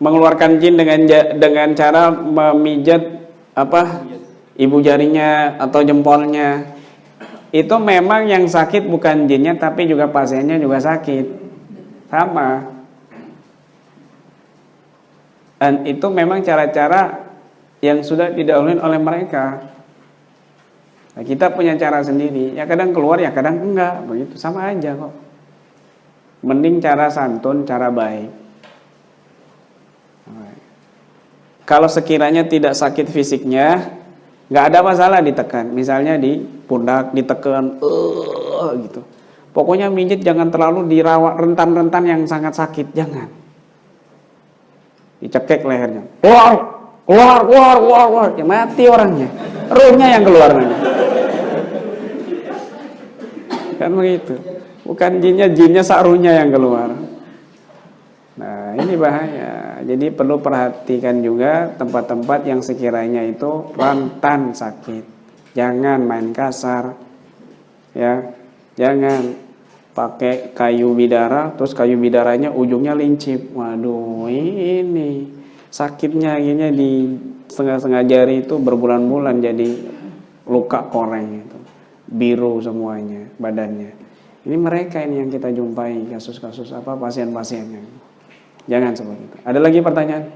mengeluarkan jin dengan cara memijat ibu jarinya atau jempolnya? Itu memang yang sakit bukan jinnya, tapi juga pasiennya juga sakit. Sama. Dan itu memang cara-cara yang sudah didahului oleh mereka. Nah, kita punya cara sendiri. Ya kadang keluar, ya kadang enggak. Begitu, sama aja kok. Mending cara santun, cara baik. Kalau sekiranya tidak sakit fisiknya, nggak ada masalah ditekan. Misalnya di pundak ditekan, gitu. Pokoknya mijit jangan terlalu dirawat rentan-rentan yang sangat sakit, jangan. Dicekek lehernya, keluar, ya mati orangnya, ruhnya yang keluar nanti. Kan begitu, bukan jinnya saruhnya yang keluar. Nah ini bahaya. Jadi perlu perhatikan juga tempat-tempat yang sekiranya itu rentan sakit. Jangan main kasar, ya. Jangan pakai kayu bidara, terus kayu bidaranya ujungnya lincip. Waduh, ini sakitnya akhirnya di setengah-setengah jari itu berbulan-bulan jadi luka koreng itu, biru semuanya badannya. Ini mereka ini yang kita jumpai kasus-kasus pasien-pasiennya. Jangan seperti itu. Ada lagi pertanyaan?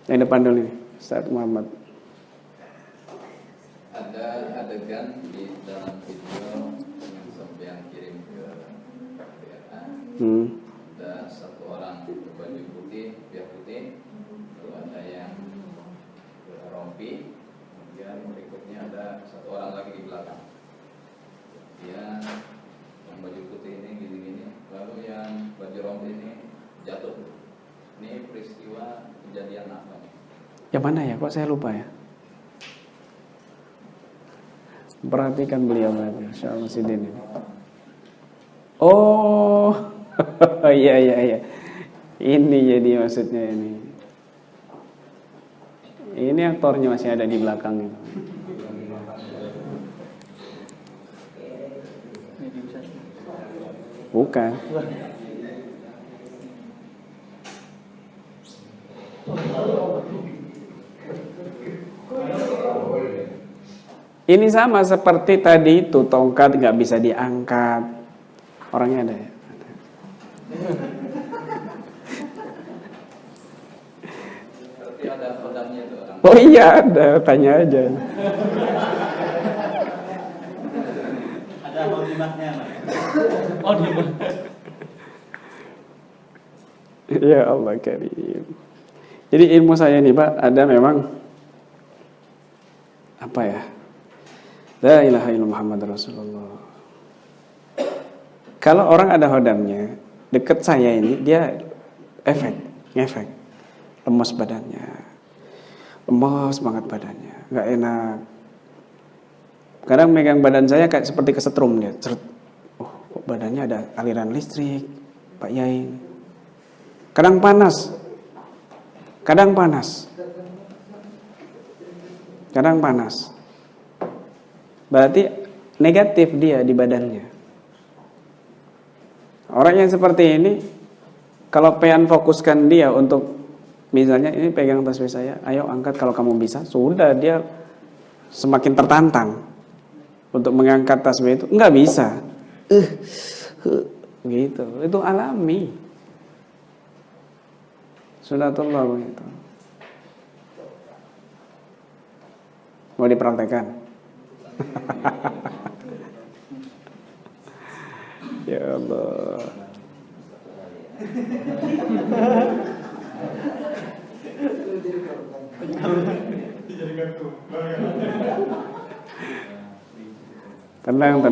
Yang depan dulu nih, Ustaz Muhammad. Ada adegan di dalam video yang sampean kirim ke WA. Ada satu orang berbaju putih, biar putih, lalu ada yang rompi, kemudian berikutnya ada satu orang lagi di belakang. Dia yang baju putih ini gini-gini, lalu yang baju rompi ini jatuh. Ini peristiwa kejadian apa nih? Yang mana ya? Kok saya lupa ya? Perhatikan beliau berarti, Insyaallah Sidin. Oh, iya. Ini jadi maksudnya ini. Ini aktornya masih ada di belakang itu. Bukan. Ini sama seperti tadi itu, tongkat nggak bisa diangkat. Orangnya ada ya? Berarti ada kodamnya tuh orang. Oh iya ada, tanya aja. Ada maudimatnya, Mas. Oh, dia. Ya Allah karim. Jadi ilmu saya nih Pak, ada memang apa ya? La ilaha illallah Muhammad Rasulullah. Kalau orang ada hodamnya, deket saya ini dia ngefek, lemas badannya, lemas banget badannya, nggak enak. Kadang megang badan saya kayak seperti kesetrum dia, oh kok badannya ada aliran listrik, Pak Yai. Kadang panas, kadang panas. Berarti negatif dia di badannya. Orang yang seperti ini, kalau pengen fokuskan dia untuk, misalnya ini pegang tasbih saya, ayo angkat kalau kamu bisa, sudah dia semakin tertantang untuk mengangkat tasbih itu, nggak bisa. Gitu, itu alami. Sunatullah begitu. Mau dipraktekkan? Ya Allah. Tenang.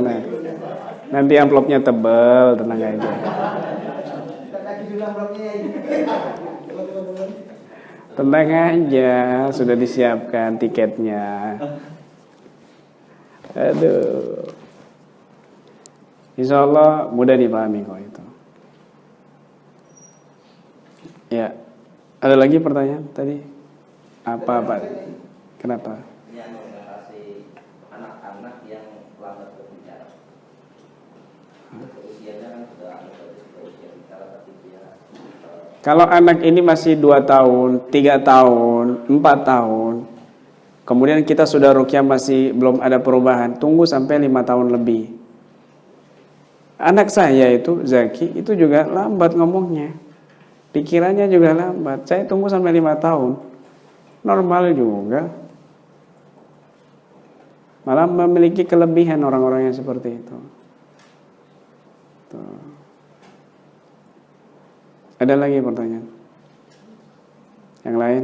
Nanti amplopnya tebal, tenang aja. Tenang aja, sudah disiapkan tiketnya. Aduh. Insya Allah mudah dipahami kok itu. Ya. Ada lagi pertanyaan tadi? Apa Pak? Kenapa? Yang mengatasi anak-anak yang lambat berbicara. Usianya kan sudah usia bicara tapi dia Kalau anak ini masih 2 tahun, 3 tahun, 4 tahun, kemudian kita sudah ruqyah masih belum ada perubahan, tunggu sampai 5 tahun lebih. Anak saya itu, Zaki, itu juga lambat ngomongnya. Pikirannya juga lambat. Saya tunggu sampai 5 tahun. Normal juga. Malah memiliki kelebihan orang-orang yang seperti itu. Tuh. Ada lagi pertanyaan? Yang lain?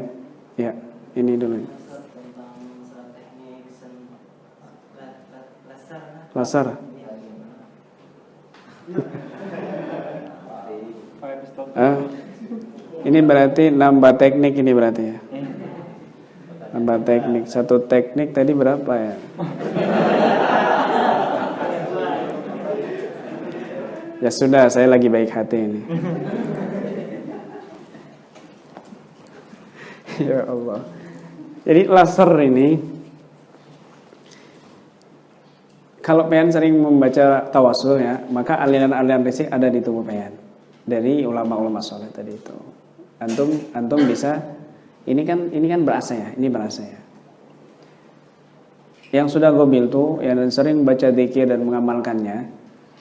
Ya, ini dulu. Tentang masalah teknik Laser. Ini berarti nambah teknik ini berarti ya. Nambah teknik. Satu teknik tadi berapa ya? Ya sudah, saya lagi baik hati ini. Ya Allah. Jadi laser ini, kalau pengen sering membaca tawasul ya, maka aliran-aliran rezeki ada di tubuh pengen. Dari ulama-ulama soleh tadi itu. Antum bisa, ini kan berasa ya, ini berasa ya. Yang sudah gobil tuh, yang sering baca dzikir dan mengamalkannya,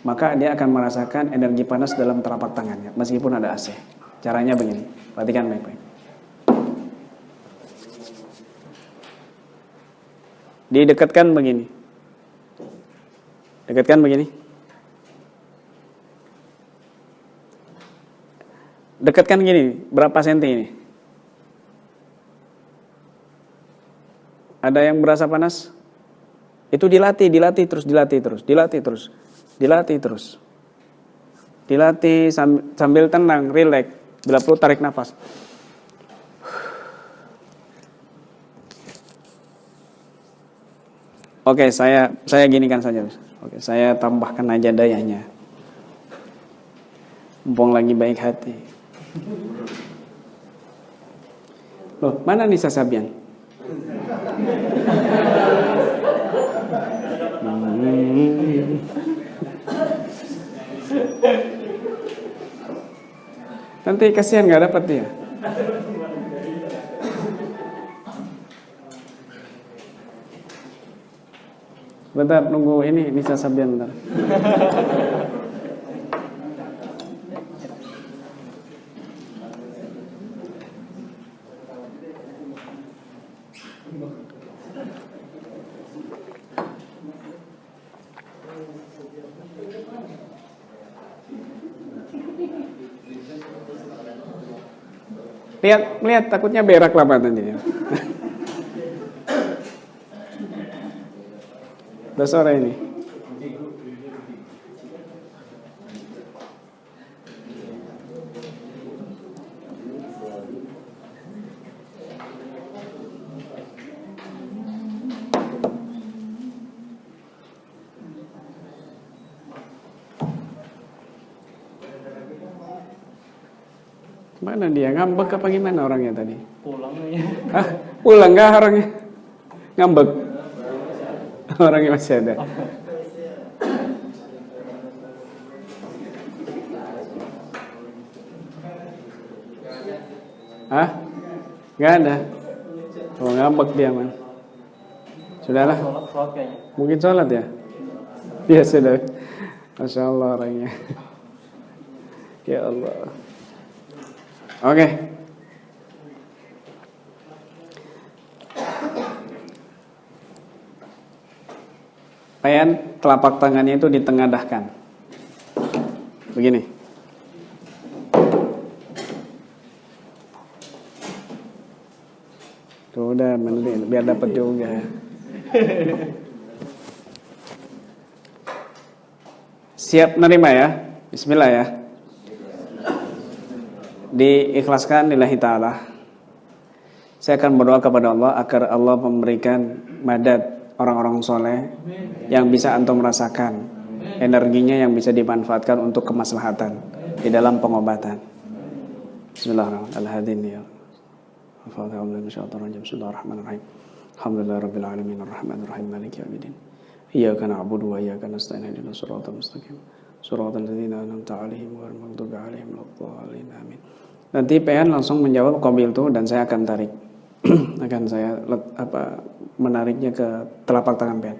maka dia akan merasakan energi panas dalam telapak tangannya, meskipun ada AC. Caranya begini, perhatikan baik-baik. Didekatkan begini. Dekatkan begini. Dekatkan gini, berapa senti ini? Ada yang berasa panas? Itu dilatih terus. Dilatih sambil tenang, rileks. Bila perlu tarik nafas. Oke, saya ginikan saja. Oke, saya tambahkan aja dayanya. Mumpung lagi baik hati. Loh, mana Nisa Sabian? Nanti kasihan nggak dapat dia. Bentar, nunggu ini Nisa Sabian bentar. Lihat takutnya berak lah Pak nanti. Udah sore ini. Mana dia? Ngambek apa gimana orangnya tadi? Pulang ya. Hah? Pulang nggak orangnya? Ngambek? Orangnya masih ada. Hah? Nggak ada? Oh, ngambek dia man. Sudahlah. Mungkin sholat ya? Iya sudah. Masya Allah orangnya. Ya Allah. Oke. Pengen telapak tangannya itu ditengadahkan. Begini. Tuh udah biar dapat juga. Siap nerima ya? Bismillah ya. Diikhlaskan lillahi ta'ala. Saya akan berdoa kepada Allah agar Allah memberikan madad orang-orang soleh yang bisa antum merasakan energinya yang bisa dimanfaatkan untuk kemaslahatan di dalam pengobatan. Bismillahirrahmanirrahim. Bismillahirrahmanirrahim. Alhamdulillahirabbil alamin arrahmanirrahim maliki yaumiddin. Iyyaka na'budu wa iyyaka nasta'in ihdinas siratal mustaqim. Siratal ladzina an'amta 'alaihim ghairil maghdubi 'alaihim waladdallin. Amin. Nanti PN langsung menjawab qabil tu dan saya akan tarik. Akan saya menariknya ke telapak tangan PN.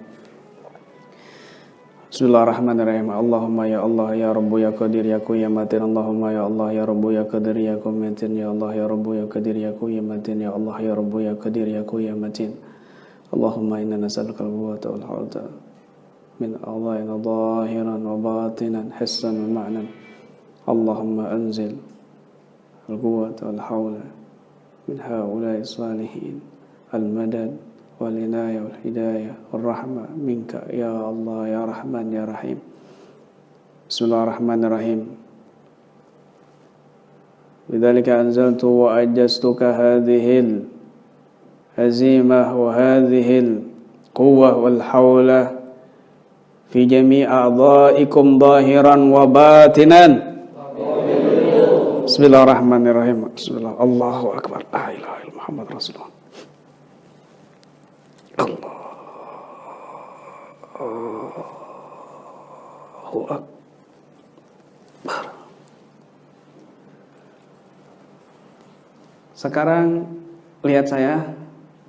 Bismillahirrahmanirrahim. Allahumma ya Allah ya Rabbu ya Qadir ya Matin. Allahumma ya Allah ya Rabbu ya Qadir ya Matin. Ya Allah ya Rabbu ya Qadir ya Matin. Ya Allah ya Rabbu ya Qadir ya Matin. Allahumma inna nas'aluka al-quwwata wal hawla min a'dha'ina zahiran wa batinan hissan wa ma'nan. Allahumma anzil al-quwwata wal hawla min haula'i salihin al-madad wal inayah wal hidayah wal rahmah minka ya Allah ya Rahman ya Rahim. Bismillahirrahmanirrahim. Bidzalika anzaltu wa ajjastuka hadhil hazimah wa hadhil quwwah wal hawla fi jami' a'dha'ikum zahiran wa batinan. Bismillahirrahmanirrahim. Bismillah. Allahu akbar. La ilaha illallah Muhammad Rasulullah. Allahu akbar. Sekarang lihat saya,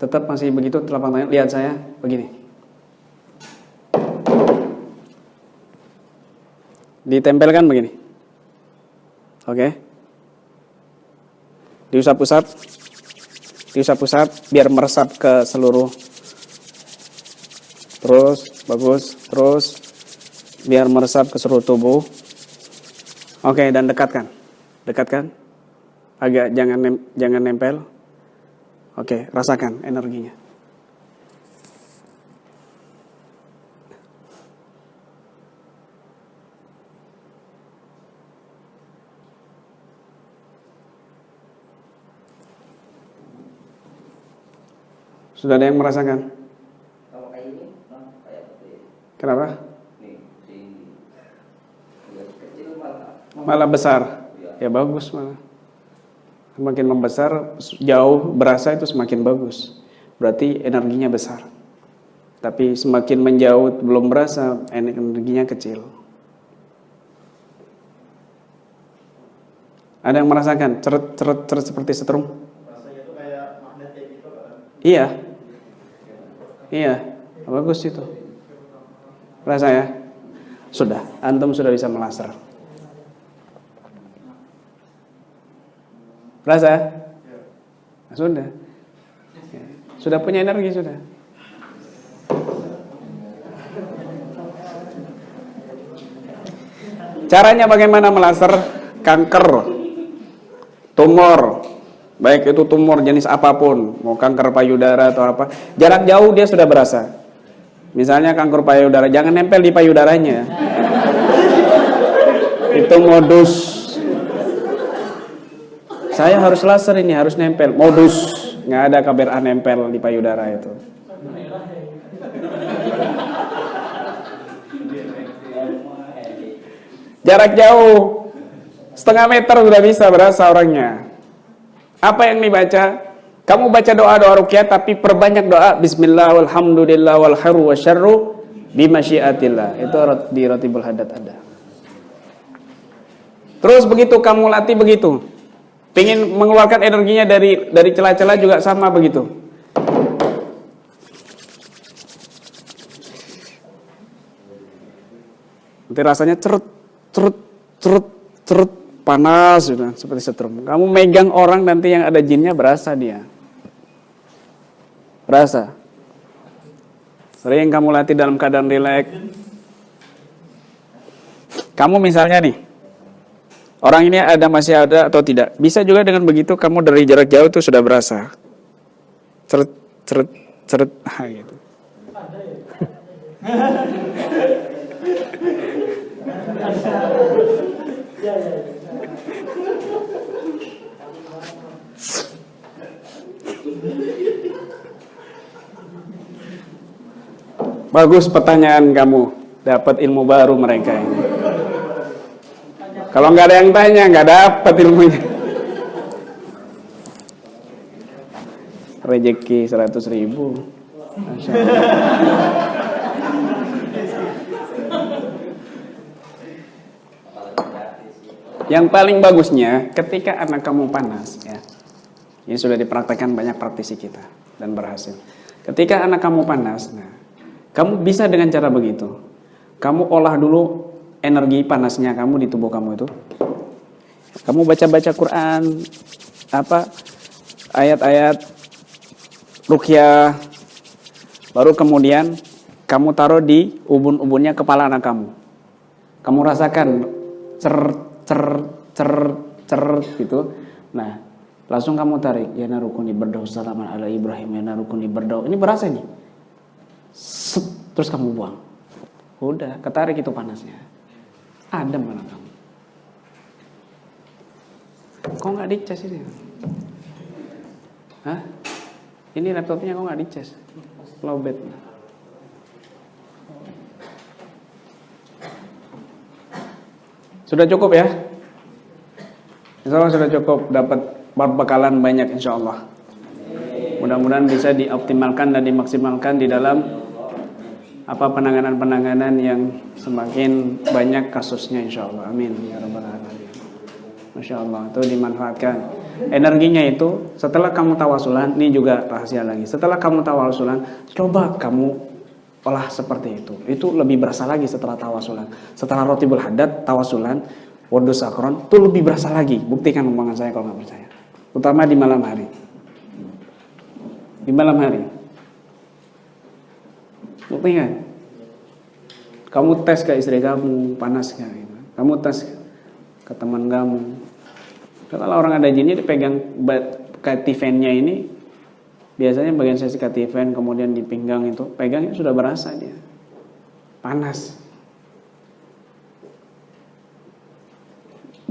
tetap masih begitu telapak tangan. Lihat saya begini. Ditempelkan begini. Oke. Diusap-usap. Diusap-usap biar meresap ke seluruh. Terus, bagus. Terus biar meresap ke seluruh tubuh. Oke, dan dekatkan. Dekatkan. Agak jangan nempel. Oke, rasakan energinya. Sudah ada yang merasakan? Kalau kayak ini, kayak seperti Kenapa? nih, kecil Malah besar. Ya bagus malah. Semakin membesar, jauh berasa itu semakin bagus. Berarti energinya besar. Tapi semakin menjauh belum berasa, energinya kecil. Ada yang merasakan ceret seperti setrum? Rasanya itu kayak magnet kayak gitu kan? Iya. Iya, bagus itu. Rasa ya? Sudah, antum sudah bisa melaser. Rasa? Nah, sudah. Ya. Sudah punya energi sudah. Caranya bagaimana melaser kanker, tumor, baik itu tumor jenis apapun, mau kanker payudara atau apa, jarak jauh dia sudah berasa. Misalnya kanker payudara, jangan nempel di payudaranya. Itu modus. Saya harus laser ini, harus nempel. Modus, nggak ada KBRA nempel di payudara itu. Jarak jauh, setengah meter sudah bisa berasa orangnya. Apa yang dibaca? Kamu baca doa-doa ruqyah tapi perbanyak doa bismillah walhamdulillah wal khairu wasyarru bimasyiatillah. Itu di Ratibul Haddad ada. Terus begitu kamu latih begitu. Pengen mengeluarkan energinya dari celah-celah juga sama begitu. Nanti rasanya cerut panas gitu, seperti setrum. Kamu megang orang nanti yang ada jinnya berasa dia. Berasa. Sering kamu latih dalam keadaan rileks. Kamu misalnya nih, orang ini masih ada atau tidak. Bisa juga dengan begitu kamu dari jarak jauh itu sudah berasa. Ceret gitu. Bagus pertanyaan kamu, dapat ilmu baru mereka ini. Kalau nggak ada yang tanya, nggak dapat ilmunya. Rezeki 100.000. Masya Allah. Yang paling bagusnya ketika anak kamu panas, ya. Ini sudah dipraktekkan banyak praktisi kita dan berhasil. Ketika anak kamu panas, nah, kamu bisa dengan cara begitu. Kamu olah dulu energi panasnya kamu di tubuh kamu itu. Kamu baca-baca Quran, ayat-ayat ruqyah, baru kemudian kamu taruh di ubun-ubunnya kepala anak kamu. Kamu rasakan cer gitu. Nah, Langsung kamu tarik, ya narukuni berdau salaman ala Ibrahim, ya narukuni berdau. Ini berasa nih. Set, terus kamu buang. Udah, ketarik itu panasnya. Adem malah kamu. Kok nggak dicas ini? Hah? Ini laptopnya kok nggak dicas? Lowbat. Sudah cukup ya? Insya Allah sudah cukup, dapat bekalan banyak insya Allah. Mudah-mudahan bisa dioptimalkan dan dimaksimalkan di dalam penanganan-penanganan yang semakin banyak kasusnya insya Allah. Amin ya rabbal alamin. Masya Allah, itu dimanfaatkan. Energinya itu setelah kamu tawasulan, ini juga rahasia lagi. Setelah kamu tawasulan, coba kamu olah seperti itu. Itu lebih berasa lagi setelah tawasulan. Setelah rotibul hadat, tawasulan, wudu sakron, itu lebih berasa lagi. Buktikan omongan saya kalau nggak percaya. Utama di malam hari. Di malam hari. Buktikan. Kamu tes ke istri kamu, panas nggak? Kamu tes ke teman kamu. Kalau orang ada jinnya dipegang katifannya ini, biasanya bagian sesi katifan kemudian di pinggang itu, pegangnya sudah berasa dia panas.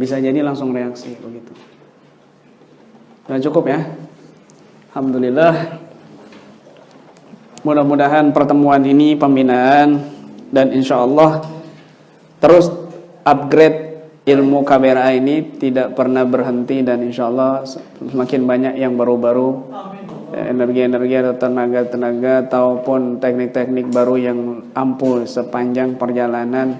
Bisa jadi langsung reaksi begitu. Sudah cukup ya. Alhamdulillah. Mudah-mudahan pertemuan ini pembinaan dan insya Allah terus upgrade ilmu KBRA ini tidak pernah berhenti dan insya Allah semakin banyak yang baru-baru, energi-energi atau tenaga-tenaga ataupun teknik-teknik baru yang ampuh sepanjang perjalanan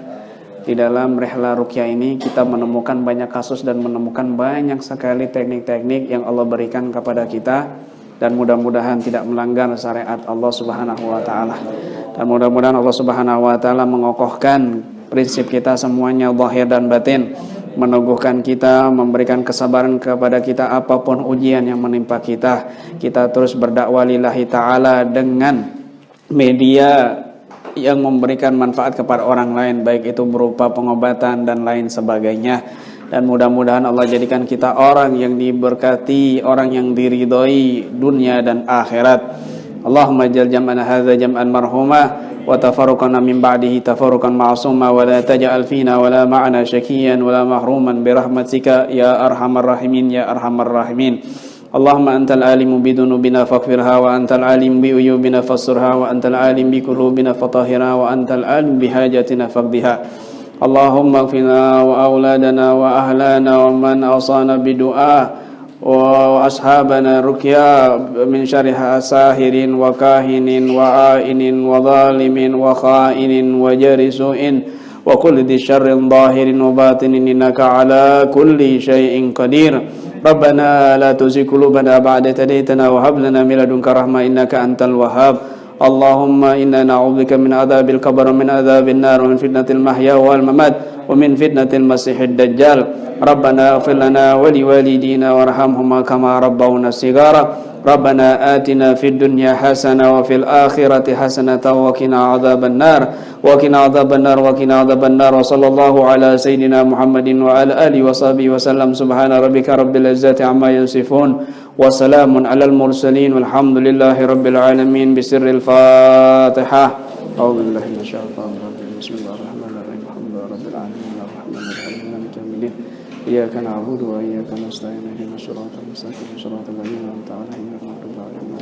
di dalam rehla ruqyah ini. Kita menemukan banyak kasus dan menemukan banyak sekali teknik-teknik yang Allah berikan kepada kita dan mudah-mudahan tidak melanggar syariat Allah Subhanahu wa taala. Dan mudah-mudahan Allah Subhanahu wa taala mengokohkan prinsip kita semuanya zahir dan batin, meneguhkan kita, memberikan kesabaran kepada kita apapun ujian yang menimpa kita. Kita terus berdakwah lillahi ta'ala dengan media yang memberikan manfaat kepada orang lain, baik itu berupa pengobatan dan lain sebagainya. Dan mudah-mudahan Allah jadikan kita orang yang diberkati, orang yang diridhoi dunia dan akhirat. Allahumma jal jam'ana hadza jam'an marhuma wa tafarruqana min ba'dihi tafarruqan ma'suma wa la taj'al fina wa la ma'ana syakiyan wa la mahruman bi rahmatika ya arhamar rahimin ya arhamar rahimin. Allahumma antal alimu bidunubina faghfirha wa antal alim bi uyubina fasurha wa antal alim bi qulubina fatahhirha wa antal alim bi hajatina faqdiha. Allahumma ighfirna wa auladana wa ahlana wa man awsana bidu'a wa ashabana ruqya min syarri sahirin wa kahinin wa ainin wa zalimin wa khainin wa jarisuin wa kulli dhi syarrin zahirin wa batinin innaka ala kulli syai'in qadir. Rabbana la tuzigh qulubana ba'da idh hadaytana wa hab lana min ladunka rahmah innaka antal wahhab. Allahumma inna na'udzubika min adzabil qabr wa min adzabil nar wa min fitnatil mahya wal mamat wa min fitnatil masiihid dajjal. Rabbana ighfir lana wa liwalidina warhamhuma kama rabbawna shighara. Rabbana atina fid dunya hasanah wa fil akhirati hasanah wa qina adzaban nar wa qina adzaban nar wa qina adzaban nar wa sallallahu ala sayidina Muhammadin wa ala alihi wa sahbihi wa sallam. Subhana rabbika rabbil izzati amma yasifun wa salamun alal mursalin walhamdulillahi rabbil alamin. Bisirril Fatihah. A'udzu billahi minasyaitonir rajim. Bismillahirrahmanirrahim. Alhamdulillahi rabbil alamin arrahmanir rahim maliki yaumiddin. Iyyaka na'budu wa iyyaka nasta'in ihdinas siratal mustaqim siratal ladzina an'amta 'alaihim ghairil maghdubi 'alaihim.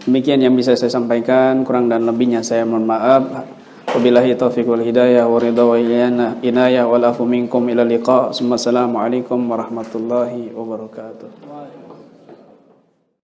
Demikian yang bisa saya sampaikan, kurang dan lebihnya saya mohon maaf. Wabillahi taufiq wal hidayah wa ridha wa inayah wal afu minkum ila liqa. Assalamualaikum warahmatullahi wabarakatuh.